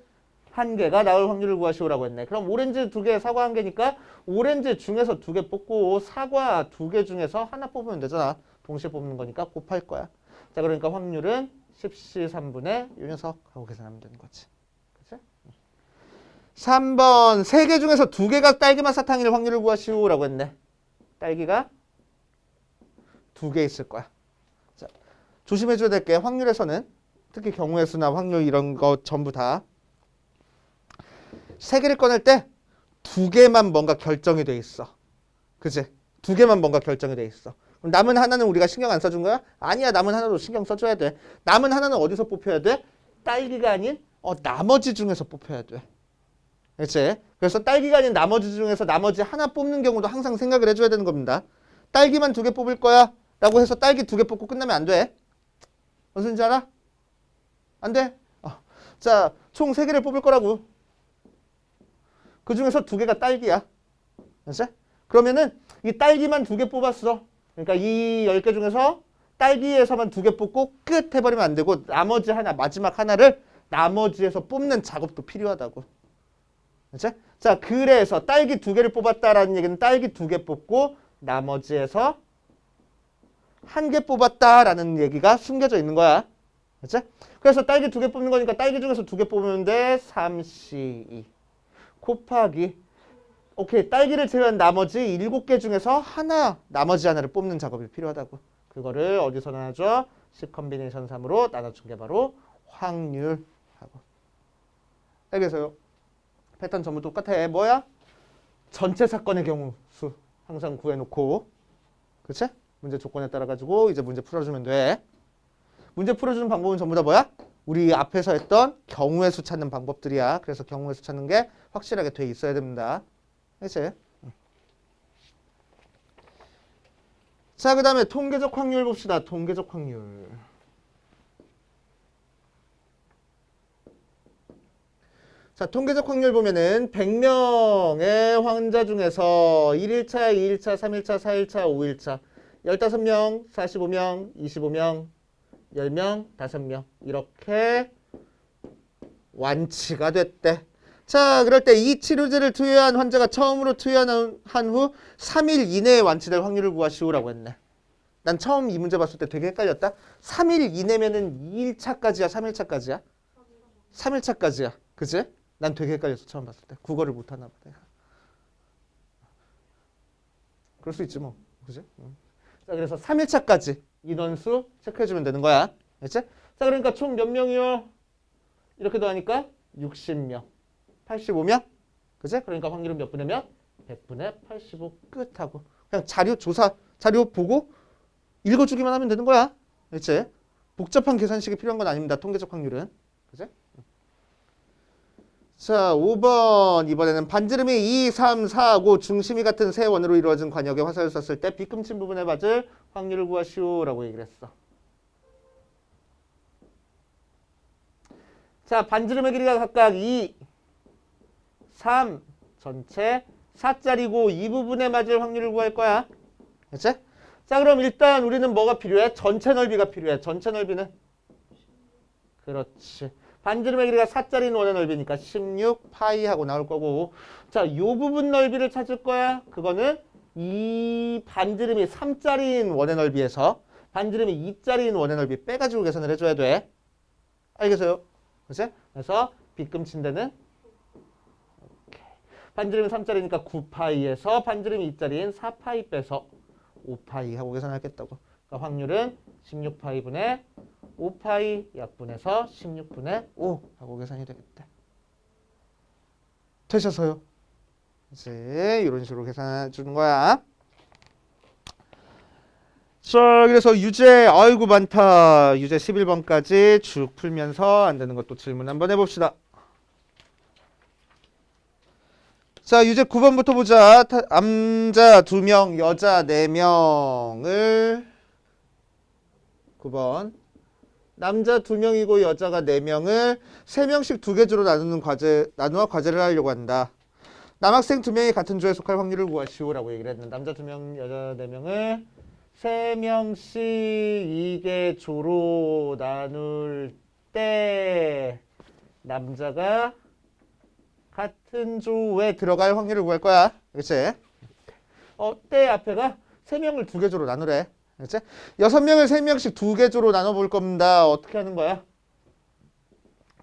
1개가 나올 확률을 구하시오라고 했네. 그럼 오렌지 2개, 사과 1개니까 오렌지 중에서 2개 뽑고 사과 2개 중에서 하나 뽑으면 되잖아. 동시에 뽑는 거니까 곱할 거야. 자, 그러니까 확률은 10C 3분의 이 녀석 하고 계산하면 되는 거지. 그치? 3번 3개 중에서 2개가 딸기맛 사탕일 확률을 구하시오라고 했네. 딸기가 2개 있을 거야. 자, 조심해줘야 될 게 확률에서는 특히 경우의 수나 확률 이런 거 전부 다 3개를 꺼낼 때 2개만 뭔가 결정이 돼 있어. 그치? 2개만 뭔가 결정이 돼 있어. 그럼 남은 하나는 우리가 신경 안 써준 거야? 아니야. 남은 하나도 신경 써줘야 돼. 남은 하나는 어디서 뽑혀야 돼? 딸기가 아닌 나머지 중에서 뽑혀야 돼. 그치? 그래서 딸기가 아닌 나머지 중에서 나머지 하나 뽑는 경우도 항상 생각을 해줘야 되는 겁니다. 딸기만 2개 뽑을 거야 라고 해서 딸기 2개 뽑고 끝나면 안 돼. 무슨 줄 알아? 안 돼? 자, 총 3개를 뽑을 거라고. 그 중에서 2개가 딸기야. 그치? 그러면은 이 딸기만 2개 뽑았어. 그러니까 이 10개 중에서 딸기에서만 2개 뽑고 끝 해버리면 안 되고 나머지 하나, 마지막 하나를 나머지에서 뽑는 작업도 필요하다고. 그치? 자, 그래서 딸기 2개를 뽑았다라는 얘기는 딸기 2개 뽑고 나머지에서 1개 뽑았다라는 얘기가 숨겨져 있는 거야. 그치? 그래서 딸기 2개 뽑는 거니까 딸기 중에서 2개 뽑으면 돼. 3C2 곱하기 오케이. 딸기를 제외한 나머지 7개 중에서 나머지 하나를 뽑는 작업이 필요하다고. 그거를 어디서 나눠줘? 10 컨비네이션 3으로 나눠준 게 바로 확률하고. 알겠어요? 패턴 전부 똑같아. 뭐야? 전체 사건의 경우 수 항상 구해놓고, 그치? 문제 조건에 따라 가지고 이제 문제 풀어주면 돼. 문제 풀어주는 방법은 전부 다 뭐야? 우리 앞에서 했던 경우의 수 찾는 방법들이야. 그래서 경우의 수 찾는 게 확실하게 돼 있어야 됩니다. 그치? 자, 그 다음에 통계적 확률 봅시다. 통계적 확률. 자, 통계적 확률 보면은 100명의 환자 중에서 1일차, 2일차, 3일차, 4일차, 5일차 15명, 45명, 25명, 10명, 5명 이렇게 완치가 됐대. 자, 그럴 때 이 치료제를 투여한 환자가 처음으로 투여한 후 3일 이내에 완치될 확률을 구하시오라고 했네. 난 처음 이 문제 봤을 때 되게 헷갈렸다. 3일 이내면은 2일차까지야, 3일차까지야? 3일차까지야. 그치? 난 되게 헷갈렸어, 처음 봤을 때. 국어를 못하나 봐, 내가. 그럴 수 있지 뭐. 그치? 자, 그래서 3일차까지 인원수 체크해주면 되는 거야. 그치? 자, 그러니까 총 몇 명이요? 이렇게 더하니까 60명. 85명? 그치? 그러니까 확률은 몇 분의 몇? 100분의 85 끝하고. 그냥 자료 보고 읽어주기만 하면 되는 거야. 그치? 복잡한 계산식이 필요한 건 아닙니다. 통계적 확률은. 그치? 자, 5번. 이번에는 반지름이 2, 3, 4, 5 중심이 같은 세 원으로 이루어진 관역에 화살을 쐈을 때 빗금친 부분에 맞을 확률을 구하시오라고 얘기를 했어. 자, 반지름의 길이가 각각 2, 3 전체 4짜리고 이 부분에 맞을 확률을 구할 거야. 그치? 자, 그럼 일단 우리는 뭐가 필요해? 전체 넓이가 필요해. 전체 넓이는? 그렇지. 반지름의 길이가 4짜리인 원의 넓이니까 16파이 하고 나올 거고. 자, 요 부분 넓이를 찾을 거야. 그거는 이 반지름이 3짜리인 원의 넓이에서 반지름이 2짜리인 원의 넓이 빼가지고 계산을 해줘야 돼. 알겠어요? 그치? 그래서 빗금친 데는 반지름이 3짜리니까 9파이에서 반지름이 2짜리인 4파이 빼서 5파이 하고 계산하겠다고. 그러니까 확률은 16파이분의 5파이 약분해서 16분의 5 하고 계산이 되겠다. 되셔서요. 이제 이런 식으로 계산해 주는 거야. 자, 그래서 유제 아이고 많다. 유제 11번까지 쭉 풀면서 안 되는 것도 질문 한번 해봅시다. 자, 유제 9번부터 보자. 남자 2명, 여자 4명을 9번 남자 2명이고 여자가 4명을 3명씩 2개 조로 나누어 과제를 하려고 한다. 남학생 2명이 같은 조에 속할 확률을 구하시오라고 얘기를 했는데 남자 2명, 여자 4명을 3명씩 2개 조로 나눌 때 남자가 같은 조에 들어갈 확률을 구할 거야. 그치? 때 앞에가 3명을 2개 조로 나누래. 그치? 6명을 3명씩 2개 조로 나눠볼 겁니다. 어떻게 하는 거야?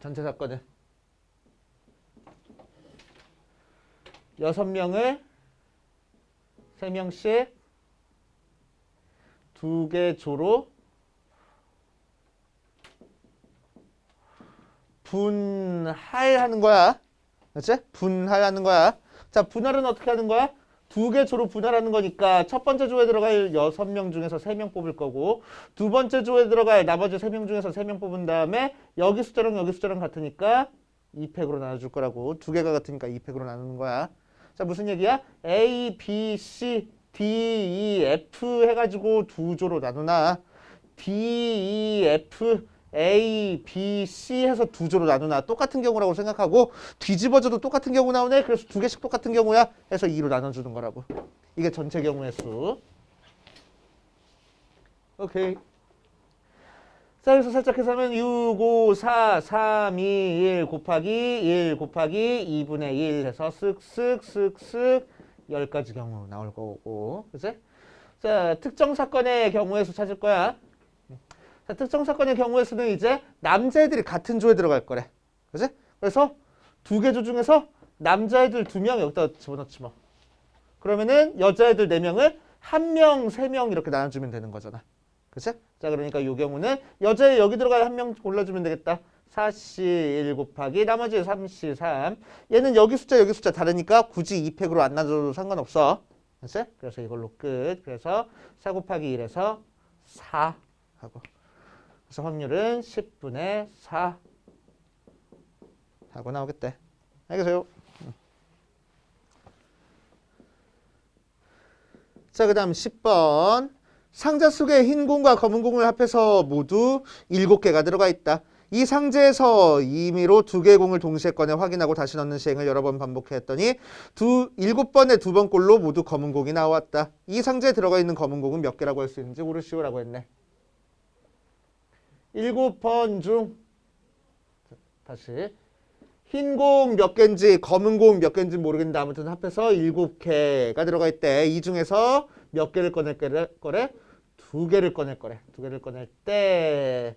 전체 사건을 6명을 3명씩 2개 조로 분할하는 거야. 그치? 분할하는 거야. 자, 분할은 어떻게 하는 거야? 2개 조로 분할하는 거니까 첫 번째 조에 들어갈 6명 중에서 3명 뽑을 거고 두 번째 조에 들어갈 나머지 3명 중에서 3명 뽑은 다음에 여기 숫자랑 여기 숫자랑 같으니까 2팩으로 나눠줄 거라고. 2개가 같으니까 2팩으로 나누는 거야. 자, 무슨 얘기야? A, B, C, D, E, F 해가지고 2조로 나누나 D, E, F, A, B, C 해서 2조로 나누나 똑같은 경우라고 생각하고 뒤집어져도 똑같은 경우 나오네. 그래서 2개씩 똑같은 경우야 해서 2로 나눠주는 거라고. 이게 전체 경우의 수. 오케이. 자, 그래서 살짝 해서하면 6, 5, 4, 3, 2, 1 곱하기 1 곱하기 2분의 1 해서 쓱쓱쓱쓱 10가지 경우 나올 거고. 그치? 자, 특정 사건의 경우의 수 찾을 거야. 자, 특정 사건의 경우의 수는 이제 남자애들이 같은 조에 들어갈 거래. 그치? 그래서 2개 조 중에서 남자애들 2명 여기다 집어넣지 뭐. 그러면은 여자애들 4명을 1명, 3명 이렇게 나눠주면 되는 거잖아. 그치? 자, 그러니까 이 경우는 여자애 여기 들어갈 1명 골라주면 되겠다. 4C 1 곱하기 나머지 3C 3. 얘는 여기 숫자 다르니까 굳이 2팩으로 안 나눠줘도 상관없어. 그치? 그래서 이걸로 끝. 그래서 4 곱하기 1에서 4 하고. 그래서 확률은 10분의 4 하고 나오겠대. 알겠어요? 자, 그 다음 10번. 상자 속에 흰 공과 검은 공을 합해서 모두 7개가 들어가 있다. 이 상자에서 임의로 2개의 공을 동시에 꺼내 확인하고 다시 넣는 시행을 여러 번 반복했더니 7번에 2번 꼴로 모두 검은 공이 나왔다. 이 상자에 들어가 있는 검은 공은 몇 개라고 할 수 있는지 고르시오라고 했네. 7번 중 다시 흰 공 몇 개인지 검은 공 몇 개인지 모르겠는데 아무튼 합해서 7개가 들어가 있대. 이 중에서 몇 개를 꺼낼 거래? 2개를 꺼낼 거래. 2개를 꺼낼 때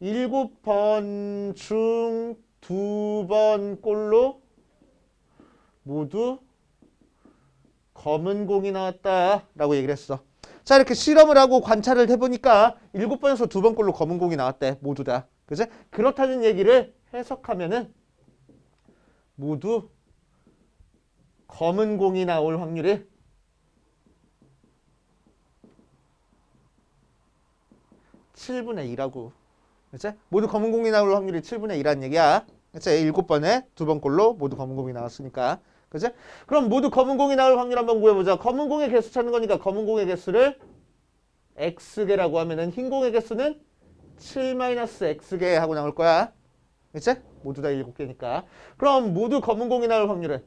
7번 중 2번 꼴로 모두 검은 공이 나왔다 라고 얘기를 했어. 자, 이렇게 실험을 하고 관찰을 해보니까 7번에서 2번 꼴로 검은 공이 나왔대. 모두 다. 그치? 그렇다는 얘기를 해석하면은 모두 검은 공이 나올 확률이 7분의 2라고. 그치? 모두 검은 공이 나올 확률이 7분의 2라는 얘기야. 그치? 7번에 2번 꼴로 모두 검은 공이 나왔으니까. 그치? 그럼 모두 검은 공이 나올 확률 한번 구해보자. 검은 공의 개수 찾는 거니까 검은 공의 개수를 X개라고 하면은 흰 공의 개수는 7-X개 하고 나올 거야. 그치? 모두 다 7개니까. 그럼 모두 검은 공이 나올 확률은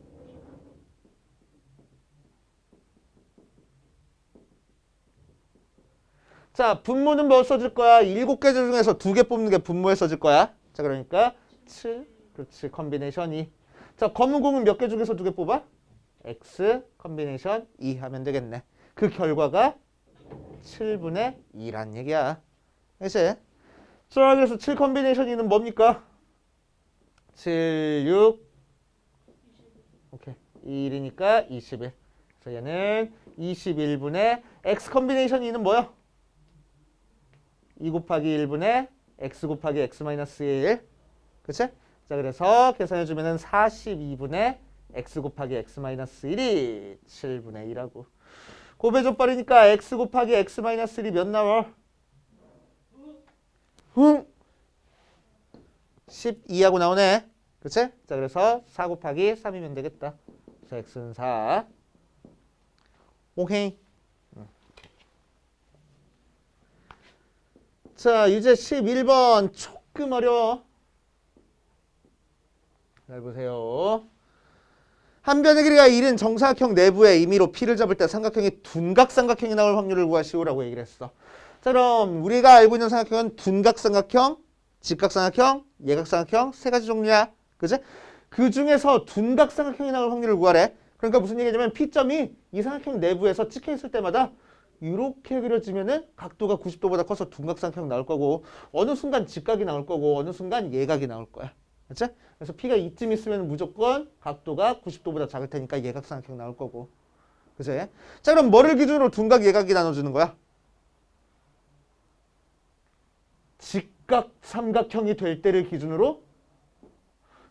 자, 분모는 뭐 써줄 거야? 7개 중에서 2개 뽑는 게 분모에 써질 거야. 자, 그러니까 7. 그렇지. 컨비네이션 2. 자, 검은 공은 몇 개 중에서 2개 뽑아? x 컨비네이션 2 하면 되겠네. 그 결과가 7분의 2란 얘기야. 그치? 자, 그래서 7 컨비네이션 2는 뭡니까? 7, 6. 오케이. 1이니까 21. 그래서 얘는 21분의 x 컨비네이션 2는 뭐야? 2 곱하기 1분의 x 곱하기 x 마이너스 1. 그치? 자, 그래서 계산해주면은 42분의 x 곱하기 x 마이너스 1이 7분의 2라고. 고배족발이니까 x 곱하기 x 마이너스 1이 몇 나와? 12하고 나오네. 그치? 자, 그래서 4 곱하기 3이면 되겠다. 그래서 x는 4. 오케이. 자, 이제 11번 조금 어려워. 잘 보세요. 한 변의 길이가 1인 정사각형 내부에 임의로 P를 잡을 때 삼각형이 둔각삼각형이 나올 확률을 구하시오라고 얘기를 했어. 자, 그럼 우리가 알고 있는 삼각형은 둔각삼각형, 직각삼각형, 예각삼각형 세 가지 종류야. 그치? 그 중에서 둔각삼각형이 나올 확률을 구하래. 그러니까 무슨 얘기냐면 P점이 이 삼각형 내부에서 찍혀 있을 때마다 이렇게 그려지면은 각도가 90도보다 커서 둔각삼각형 나올 거고, 어느 순간 직각이 나올 거고, 어느 순간 예각이 나올 거야. 그치? 그래서 P가 이쯤 있으면 무조건 각도가 90도보다 작을 테니까 예각삼각형 나올 거고. 그치? 자, 그럼 뭐를 기준으로 둔각, 예각이 나눠주는 거야? 직각 삼각형이 될 때를 기준으로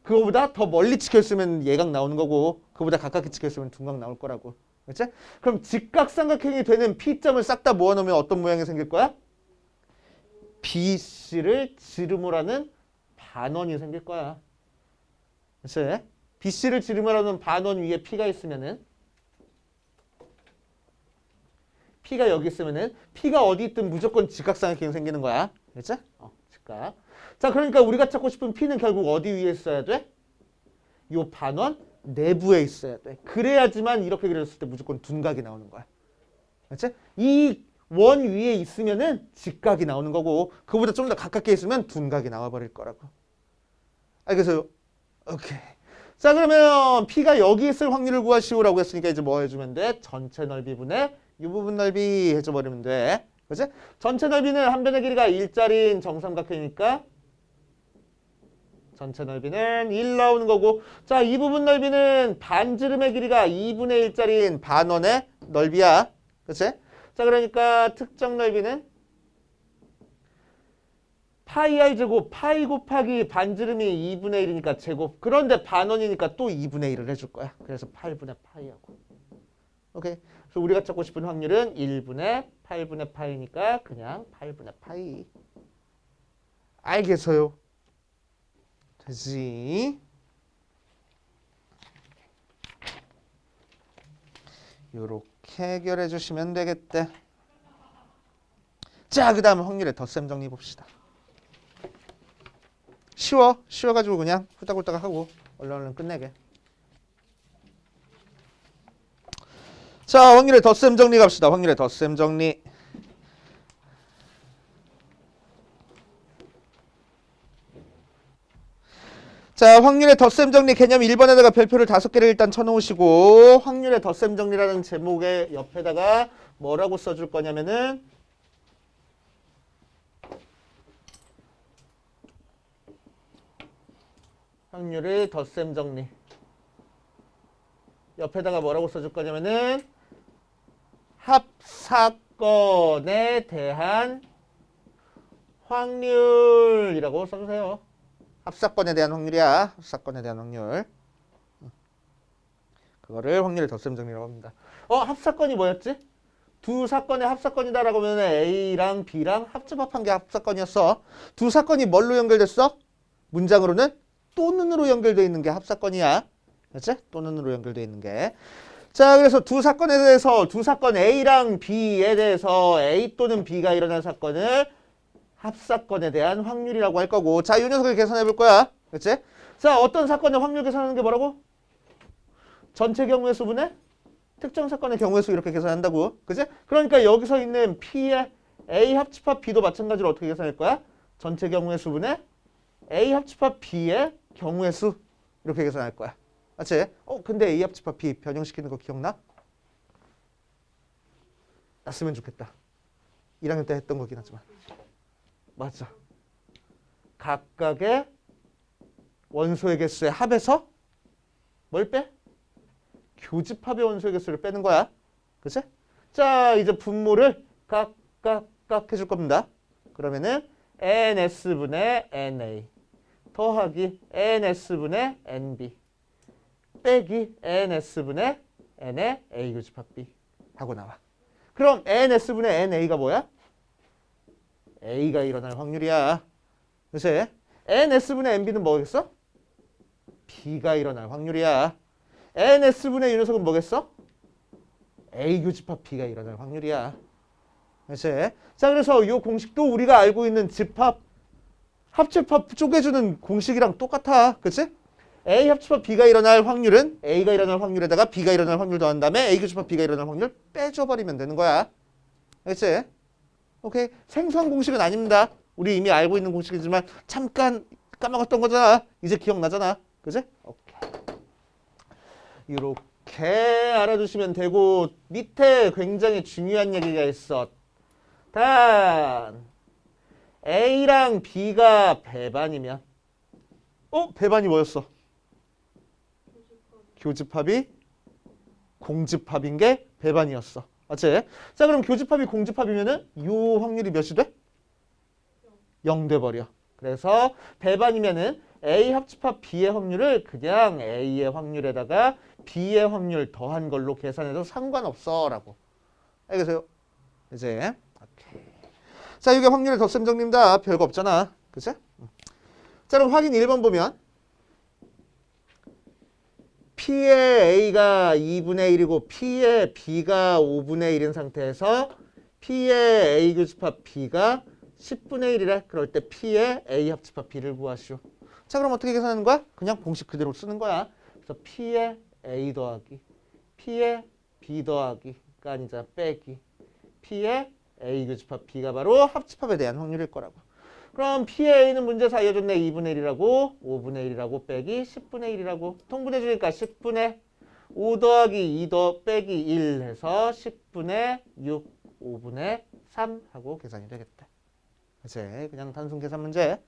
그거보다 더 멀리 찍혀 있으면 예각 나오는 거고, 그거보다 가깝게 찍혀 있으면 둔각 나올 거라고. 그치? 그럼 직각삼각형이 되는 P점을 싹 다 모아놓으면 어떤 모양이 생길 거야? BC를 지름으로 하는 반원이 생길 거야. 그치? BC를 지름으로 하는 반원 위에 P가 있으면은, P가 여기 있으면은 P가 어디 있든 무조건 직각삼각형이 생기는 거야. 그치? 직각. 자, 그러니까 우리가 찾고 싶은 P는 결국 어디 위에 있어야 돼? 요 반원 내부에 있어야 돼. 그래야지만 이렇게 그렸을 때 무조건 둔각이 나오는 거야. 그렇지? 이 원 위에 있으면은 직각이 나오는 거고, 그보다 좀 더 가깝게 있으면 둔각이 나와 버릴 거라고. 알겠어요? 오케이. 자, 그러면 P가 여기 있을 확률을 구하시오라고 했으니까 이제 뭐 해주면 돼? 전체 넓이분의 이 부분 넓이 해줘 버리면 돼. 그렇지? 전체 넓이는 한 변의 길이가 1짜리인 정삼각형이니까 전체 넓이는 1 나오는 거고, 자, 이 부분 넓이는 반지름의 길이가 2분의 1짜리인 반원의 넓이야. 그치? 자, 그러니까 특정 넓이는 파이 r 제곱, 파이 곱하기 반지름이 2분의 1이니까 제곱. 그런데 반원이니까 또 2분의 1을 해줄 거야. 그래서 8분의 파이하고. 오케이. 그래서 우리가 찾고 싶은 확률은 1분의 8분의 파이니까 그냥 8분의 파이. 알겠어요? 되지? 요렇게 해결해 주시면 되겠대. 자, 그 다음 확률의 덧셈 정리 봅시다. 쉬워가지고 그냥 후딱후딱 하고 얼른 끝내게. 자, 확률의 덧셈 정리 갑시다. 확률의 덧셈 정리. 자, 확률의 덧셈 정리 개념 1번에다가 별표를 5개를 일단 쳐놓으시고, 확률의 덧셈 정리라는 제목의 옆에다가 뭐라고 써줄 거냐면은 확률의 덧셈 정리 옆에다가 뭐라고 써줄 거냐면은 합사건에 대한 확률이라고 써주세요. 합사건에 대한 확률이야. 합사건에 대한 확률. 그거를 확률의 덧셈 정리라고 합니다. 합사건이 뭐였지? 두 사건의 합사건이다라고 하면 A랑 B랑 합집합한 게 합사건이었어. 두 사건이 뭘로 연결됐어? 문장으로는 또는으로 연결되어 있는 게 합사건이야. 그렇지? 또는으로 연결되어 있는 게. 자, 그래서 두 사건에 대해서, 두 사건 A랑 B에 대해서 A 또는 B가 일어난 사건을 합사건에 대한 확률이라고 할 거고, 자, 이 녀석을 계산해 볼 거야. 그렇지? 자, 어떤 사건의 확률 계산하는 게 뭐라고? 전체 경우의 수분의 특정 사건의 경우의 수 이렇게 계산한다고. 그치? 그러니까 여기서 있는 P의 A 합집합 B도 마찬가지로 어떻게 계산할 거야? 전체 경우의 수분의 A 합집합 B의 경우의 수 이렇게 계산할 거야. 맞지? 근데 A 합집합 B 변형시키는 거 기억나? 났으면 좋겠다. 1학년 때 했던 거긴 하지만. 맞아. 각각의 원소의 개수의 합에서 뭘 빼? 교집합의 원소의 개수를 빼는 거야. 그치? 자, 이제 분모를 깍깍깍 해줄 겁니다. 그러면은 NS분의 NA 더하기 NS분의 NB 빼기 NS분의 N의 A 교집합 B 하고 나와. 그럼 NS분의 NA가 뭐야? A가 일어날 확률이야. 그치? NS분의 NB는 뭐겠어? B가 일어날 확률이야. NS분의 이 녀석은 뭐겠어? A 교집합 B가 일어날 확률이야. 그치? 자, 그래서 이 공식도 우리가 알고 있는 집합, 합집합 쪼개주는 공식이랑 똑같아. 그치? A 합집합 B가 일어날 확률은 A가 일어날 확률에다가 B가 일어날 확률 더한 다음에 A 교집합 B가 일어날 확률 빼줘버리면 되는 거야. 그치? 오케이? 생소한 공식은 아닙니다. 우리 이미 알고 있는 공식이지만 잠깐 까먹었던 거잖아. 이제 기억나잖아. 그치? 오케이. 이렇게 알아두시면 되고 밑에 굉장히 중요한 얘기가 있어. 단 A랑 B가 배반이면 배반이 뭐였어? 교집합이 공집합인 게 배반이었어. 맞지? 자, 그럼 교집합이 공집합이면은 요 확률이 몇이 돼? 0 돼버려. 그래서 배반이면은 A 합집합 B의 확률을 그냥 A의 확률에다가 B의 확률 더한 걸로 계산해도 상관없어 라고. 알겠어요? 이제 오케이. 자, 이게 확률의 덧셈 정리입니다. 별거 없잖아. 그치? 자, 그럼 확인 1번 보면 P의 A가 2분의 1이고 P의 B가 5분의 1인 상태에서 P의 A 교집합 B가 10분의 1이래. 그럴 때 P의 A 합집합 B를 구하시오. 자, 그럼 어떻게 계산하는 거야? 그냥 공식 그대로 쓰는 거야. 그래서 P의 A 더하기 P의 B 더하기가 아니자 빼기 P의 A 교집합 B가 바로 합집합에 대한 확률일 거라고. 그럼 P의 A는 문제에서 알려줬네. 2분의 1이라고 5분의 1이라고 빼기 10분의 1이라고 통분해 주니까 10분의 5 더하기 2 더 빼기 1 해서 10분의 6 5분의 3 하고 계산이 되겠다. 그치? 그냥 단순 계산 문제.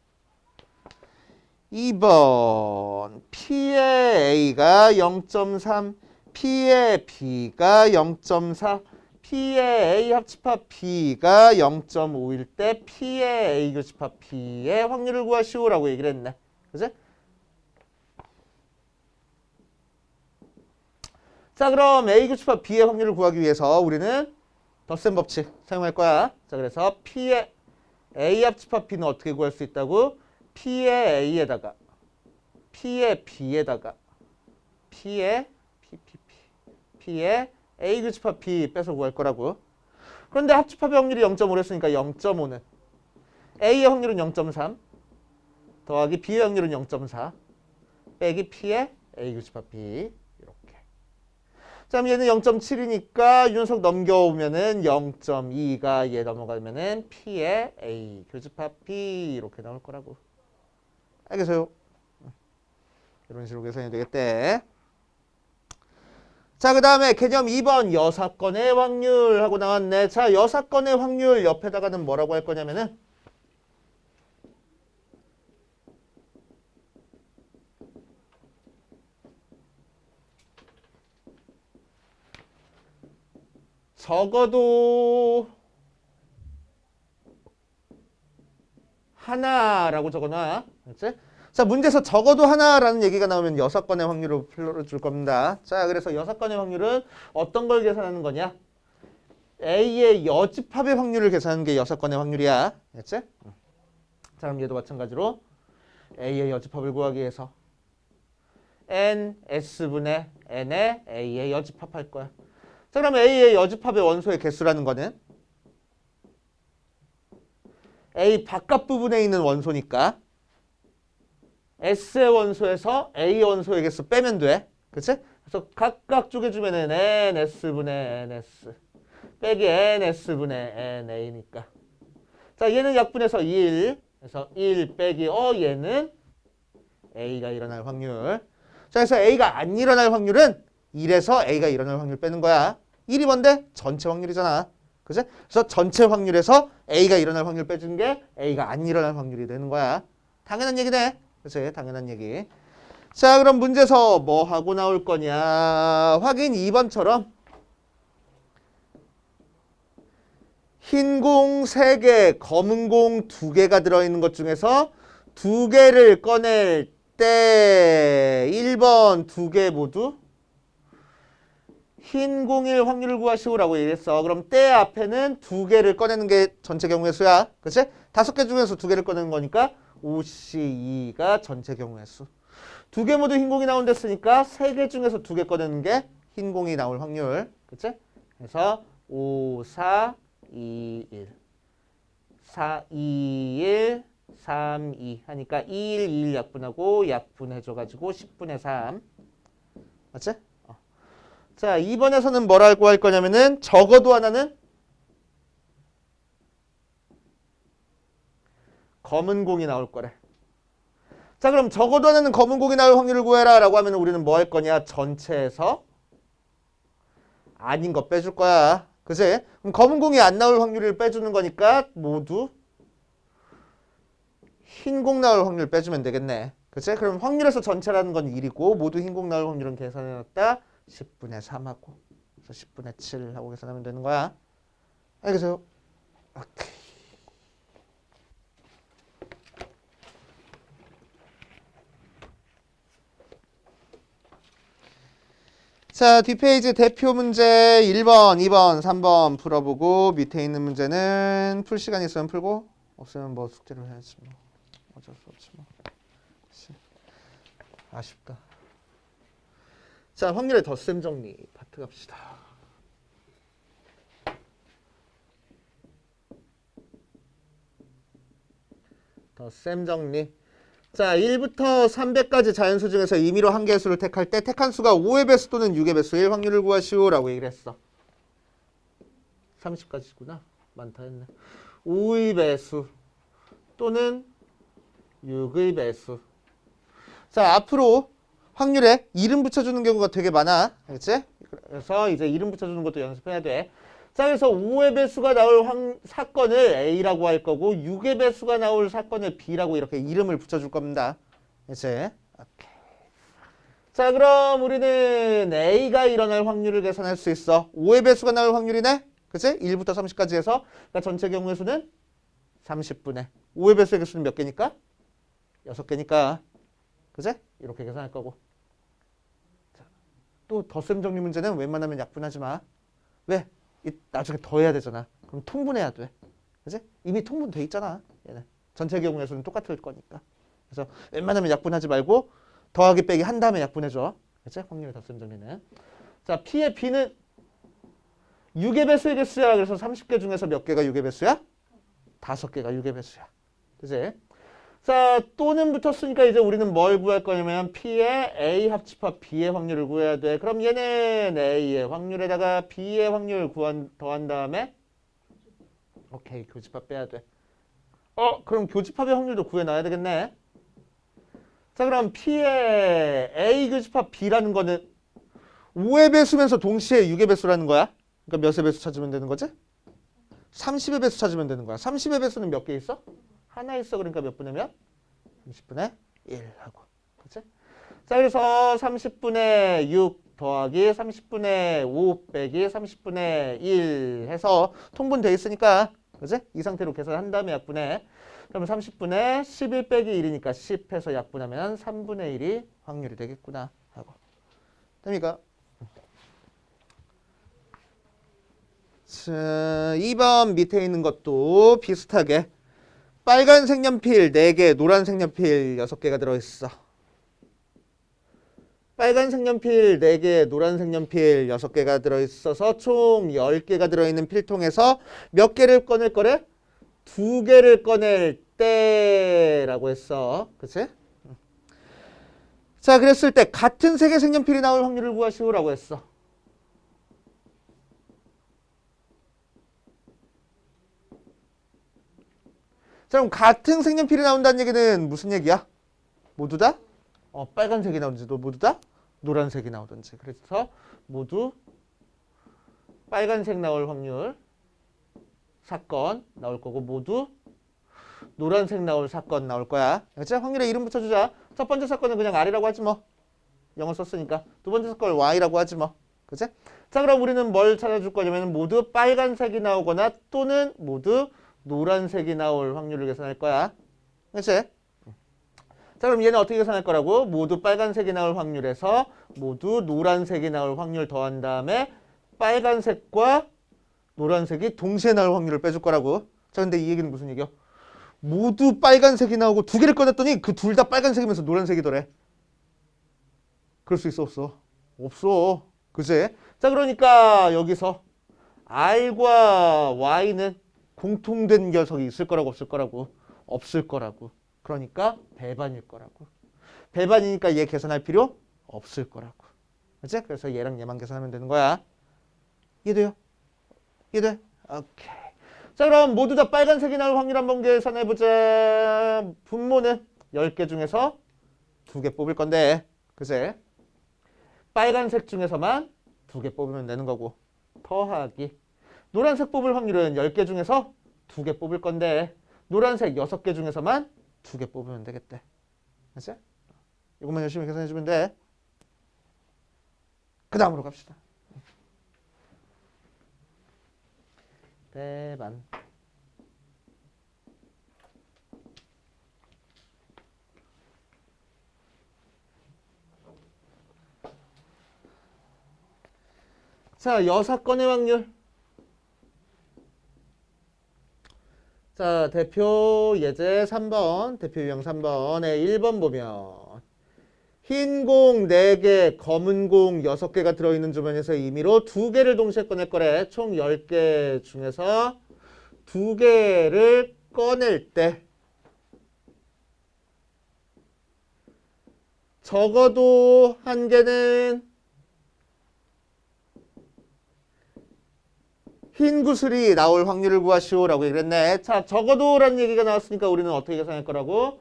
2번 P의 A가 0.3 P의 B가 0.4 P의 A 합집합 B가 0.5일 때 P의 A 교집합 B의 확률을 구하시오라고 얘기를 했네. 그치? 자, 그럼 A 교집합 B의 확률을 구하기 위해서 우리는 덧셈 법칙 사용할 거야. 자, 그래서 P의 A 합집합 B는 어떻게 구할 수 있다고? P의 A에다가 P의 B에다가 P의 A 교집합 B 빼서 구할 거라고. 그런데 합집합의 확률이 0.5를 했으니까 0.5는 A의 확률은 0.3 더하기 B의 확률은 0.4 빼기 P의 A 교집합 B 이렇게. 자, 그럼 얘는 0.7이니까 이 녀석 넘겨오면은 0.2가 얘 넘어가면은 P의 A 교집합 B 이렇게 나올 거라고. 알겠어요? 이런 식으로 계산이 되겠대. 자, 그 다음에 개념 2번 여사건의 확률 하고 나왔네. 자, 여사건의 확률 옆에다가는 뭐라고 할 거냐면은 적어도 하나라고 적어놔. 그렇지? 자, 문제에서 적어도 하나라는 얘기가 나오면 여사건의 확률을 풀어줄 겁니다. 자, 그래서 여사건의 확률은 어떤 걸 계산하는 거냐? A의 여집합의 확률을 계산하는 게 여사건의 확률이야. 알겠지? 자, 그럼 얘도 마찬가지로 A의 여집합을 구하기 위해서 N, S분의 N의 A의 여집합 할 거야. 자, 그럼 A의 여집합의 원소의 개수라는 거는 A 바깥 부분에 있는 원소니까 S의 원소에서 A 원소의 개수 빼면 돼. 그치? 그래서 각각 쪼개주면은 NS분의 NS 빼기 NS분의 NA니까 자, 얘는 약분해서 1. 그래서 1 빼기 얘는 A가 일어날 확률. 자, 그래서 A가 안 일어날 확률은 1에서 A가 일어날 확률 빼는 거야. 1이 뭔데? 전체 확률이잖아. 그치? 그래서 전체 확률에서 A가 일어날 확률 빼주는 게 A가 안 일어날 확률이 되는 거야. 당연한 얘기네. 그치? 당연한 얘기. 자, 그럼 문제에서 뭐 하고 나올 거냐? 확인 2번처럼 흰 공 3개, 검은 공 2개가 들어있는 것 중에서 2개를 꺼낼 때 1번 2개 모두 흰 공일 확률을 구하시오라고 얘기했어. 그럼 때 앞에는 2개를 꺼내는 게 전체 경우의 수야. 그치? 5개 중에서 2개를 꺼내는 거니까 OC2가 전체 경우의 수. 2개 모두 흰 공이 나온댔으니까 3개 중에서 2개 꺼내는 게 흰 공이 나올 확률. 그치? 그래서 5, 4, 2, 1. 4, 2, 1, 3, 2 하니까 2, 1, 2, 1 약분하고 약분해줘가지고 10분의 3. 맞지? 자, 2번에서는 뭐라고 할 거냐면은 적어도 하나는 검은 공이 나올 거래. 자, 그럼 적어도 하나는 검은 공이 나올 확률을 구해라 라고 하면 우리는 뭐 할 거냐? 전체에서 아닌 거 빼줄 거야. 그치? 그럼 검은 공이 안 나올 확률을 빼주는 거니까 모두 흰 공 나올 확률 빼주면 되겠네. 그치? 그럼 확률에서 전체라는 건 1이고 모두 흰 공 나올 확률은 계산해놨다. 10분의 3하고 그래서 10분의 7하고 계산하면 되는 거야. 알겠어요? 오케이. 자, 뒷페이지 대표 문제 1번, 2번, 3번 풀어보고 밑에 있는 문제는 풀 시간 있으면 풀고 없으면 뭐 숙제를 해야지 뭐. 어쩔 수 없지 뭐. 아쉽다. 자, 확률의 덧셈 정리 파트 갑시다. 덧셈 정리. 자, 1부터 300까지 자연수 중에서 임의로 한 개의 수를 택할 때 택한 수가 5의 배수 또는 6의 배수일 확률을 구하시오 라고 얘기를 했어. 30까지구나. 많다 했네. 5의 배수 또는 6의 배수. 자, 앞으로 확률에 이름 붙여주는 경우가 되게 많아. 알겠지? 그래서 이제 이름 붙여주는 것도 연습해야 돼. 자, 그래서 5의 배수가 나올 사건을 A라고 할 거고 6의 배수가 나올 사건을 B라고 이렇게 이름을 붙여줄 겁니다. 이제 오케이. 자, 그럼 우리는 A가 일어날 확률을 계산할 수 있어. 5의 배수가 나올 확률이네. 그치? 1부터 30까지 해서 그러니까 전체 경우의 수는 30분의 5의 배수의 개수는 몇 개니까? 6개니까. 그치? 이렇게 계산할 거고. 자, 또 덧셈 정리 문제는 웬만하면 약분하지 마. 왜? 나중에 더 해야 되잖아. 그럼 통분해야 돼. 그치? 이미 통분돼 있잖아. 얘는. 전체 경우의 수는 똑같을 거니까. 그래서 웬만하면 약분하지 말고 더하기 빼기 한 다음에 약분해줘. 그치? 확률의 덧셈 정리는. 자, P의 B는 6의 배수의 개수야. 그래서 30개 중에서 몇 개가 6의 배수야? 5개가 6의 배수야. 그치? 자, 또는 붙었으니까 이제 우리는 뭘 구할 거냐면 P의 A 합집합 B의 확률을 구해야 돼. 그럼 얘는 A의 확률에다가 B의 확률 더한 다음에 오케이, 교집합 빼야 돼. 그럼 교집합의 확률도 구해놔야 되겠네. 자, 그럼 P의 A 교집합 B라는 거는 5의 배수면서 동시에 6의 배수라는 거야. 그러니까 몇의 배수 찾으면 되는 거지? 30의 배수 찾으면 되는 거야. 30의 배수는 몇 개 있어? 하나 있어. 그러니까 몇 분의 몇? 30분의 1 하고. 그치? 자, 그래서 30분의 6 더하기 30분의 5 빼기 30분의 1 해서 통분돼 있으니까, 그치? 이 상태로 계산한 다음에 약분해. 그러면 30분의 11 빼기 1이니까 10 해서 약분하면 3분의 1이 확률이 되겠구나 하고. 됩니까? 자, 2번 밑에 있는 것도 비슷하게 빨간 색연필 4개, 노란 색연필 6개가 들어있어. 빨간 색연필 4개, 노란 색연필 6개가 들어있어서 총 10개가 들어있는 필통에서 몇 개를 꺼낼 거래? 2개를 꺼낼 때라고 했어. 그치? 자, 그랬을 때 같은 색의 색연필이 나올 확률을 구하시오라고 했어. 자, 그럼 같은 색연필이 나온다는 얘기는 무슨 얘기야? 모두 다 빨간색이 나오든지 모두 다 노란색이 나오든지. 그래서 모두 빨간색 나올 확률 사건 나올 거고 모두 노란색 나올 사건 나올 거야. 알겠지? 확률에 이름 붙여주자. 첫 번째 사건은 그냥 R이라고 하지 뭐. 영어 썼으니까. 두 번째 사건 Y라고 하지 뭐. 그치? 자, 그럼 우리는 뭘 찾아줄 거냐면 모두 빨간색이 나오거나 또는 모두 노란색이 나올 확률을 계산할 거야. 그치? 자, 그럼 얘는 어떻게 계산할 거라고? 모두 빨간색이 나올 확률에서 모두 노란색이 나올 확률 더한 다음에 빨간색과 노란색이 동시에 나올 확률을 빼줄 거라고. 자, 근데 이 얘기는 무슨 얘기야? 모두 빨간색이 나오고 두 개를 꺼냈더니 그 둘 다 빨간색이면서 노란색이더래. 그럴 수 있어 없어? 없어. 그치? 자, 그러니까 여기서 R과 Y는 공통된 녀석이 있을 거라고 없을 거라고? 없을 거라고. 그러니까 배반일 거라고. 배반이니까 얘 계산할 필요 없을 거라고. 그치? 그래서 얘랑 얘만 계산하면 되는 거야. 이해돼요? 이해돼? 오케이. 자, 그럼 모두 다 빨간색이 나올 확률 한번 계산해보자. 분모는 10개 중에서 2개 뽑을 건데, 그치? 빨간색 중에서만 2개 뽑으면 되는 거고, 더하기. 노란색 뽑을 확률은 10개 중에서 2개 뽑을 건데, 노란색 6개 중에서만 2개 뽑으면 되겠대. 그치? 이것만 열심히 계산해주면 돼. 그 다음으로 갑시다. 배반. 자, 여사건의 확률. 자, 대표 예제 3번, 대표 유형 3번에 1번 보면 흰 공 4개, 검은 공 6개가 들어있는 주머니에서 임의로 2개를 동시에 꺼낼 거래. 총 10개 중에서 2개를 꺼낼 때 적어도 한 개는 흰 구슬이 나올 확률을 구하시오라고 얘기를 했네. 자, 적어도라는 얘기가 나왔으니까 우리는 어떻게 계산할 거라고?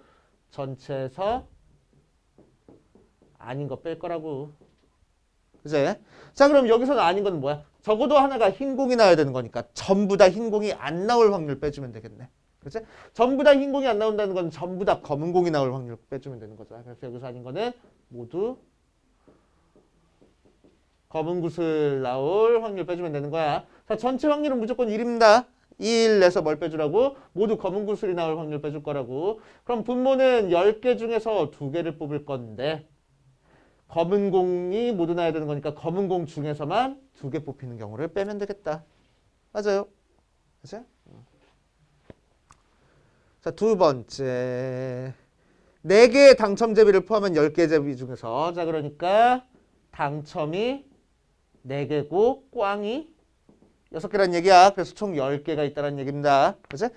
전체에서 아닌 거 뺄 거라고. 그치? 자, 그럼 여기서는 아닌 건 뭐야? 적어도 하나가 흰 공이 나와야 되는 거니까 전부 다 흰 공이 안 나올 확률 빼주면 되겠네. 그치? 전부 다 흰 공이 안 나온다는 건 전부 다 검은 공이 나올 확률 빼주면 되는 거죠. 그래서 여기서 아닌 거는 모두 검은 구슬 나올 확률 빼주면 되는 거야. 자, 전체 확률은 무조건 1입니다. 1 내서 뭘 빼주라고? 모두 검은 구슬이 나올 확률 빼줄 거라고. 그럼 분모는 10개 중에서 2개를 뽑을 건데 검은 공이 모두 나야 되는 거니까 검은 공 중에서만 2개 뽑히는 경우를 빼면 되겠다. 맞아요. 그치? 자, 두 번째. 4개의 당첨 제비를 포함한 10개 제비 중에서 자, 그러니까 당첨이 4개고 꽝이 6개란 얘기야. 그래서 총 10개가 있다는 얘기입니다. 그치?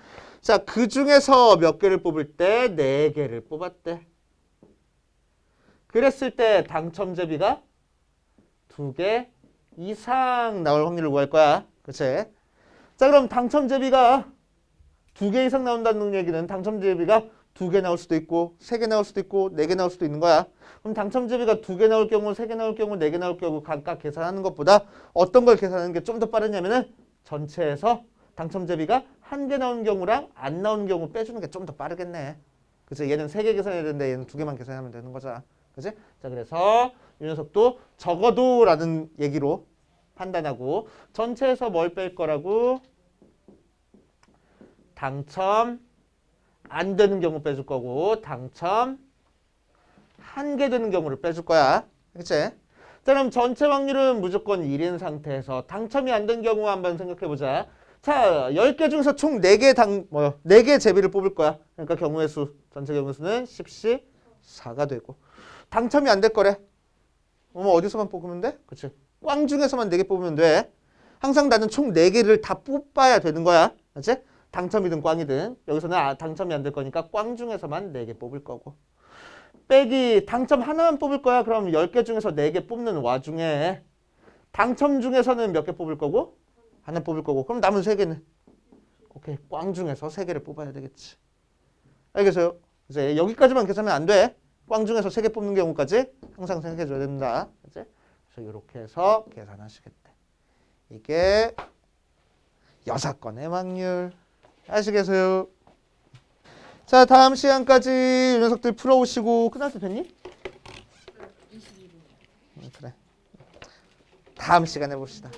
자, 그 중에서 몇 개를 뽑을 때 4개를 뽑았대. 그랬을 때 당첨 제비가 2개 이상 나올 확률을 구할 거야. 그치? 자, 그럼 당첨 제비가 2개 이상 나온다는 얘기는 당첨 제비가 2개 나올 수도 있고 3개 나올 수도 있고 4개 나올 수도 있는 거야. 그럼 당첨 제비가 2개 나올 경우 3개 나올 경우 4개 나올 경우 각각 계산하는 것보다 어떤 걸 계산하는 게 좀 더 빠르냐면은 전체에서 당첨 제비가 1개 나오는 경우랑 안 나오는 경우 빼주는 게 좀 더 빠르겠네. 그치? 얘는 3개 계산해야 되는데 얘는 2개만 계산하면 되는 거잖아. 그치? 자, 그래서 이 녀석도 적어도 라는 얘기로 판단하고 전체에서 뭘 뺄 거라고? 당첨 안 되는 경우 빼줄 거고 당첨 1개 되는 경우를 빼줄 거야. 그치? 자, 그럼 전체 확률은 무조건 1인 상태에서 당첨이 안 된 경우 한번 생각해보자. 자, 10개 중에서 총 4개 제비를 뽑을 거야. 그러니까 경우의 수, 전체 경우의 수는 10시 4가 되고 당첨이 안 될 거래. 어디서만 뽑으면 돼? 그치? 꽝 중에서만 4개 뽑으면 돼. 항상 나는 총 4개를 다 뽑아야 되는 거야. 그치? 당첨이든 꽝이든 여기서는 당첨이 안 될 거니까 꽝 중에서만 4개 뽑을 거고 빼기 당첨 하나만 뽑을 거야. 그럼 10개 중에서 4개 뽑는 와중에 당첨 중에서는 몇 개 뽑을 거고? 하나 뽑을 거고 그럼 남은 3개는 오케이 꽝 중에서 3개를 뽑아야 되겠지. 알겠어요? 이제 여기까지만 계산하면 안 돼. 꽝 중에서 3개 뽑는 경우까지 항상 생각해줘야 된다. 그치? 그래서 이렇게 해서 계산하시겠대. 이게 6건의 확률. 아시겠어요? 자, 다음 시간까지 이 녀석들 풀어오시고 끝날 때 됐니? 22분이요. 그래. 다음 시간에 봅시다.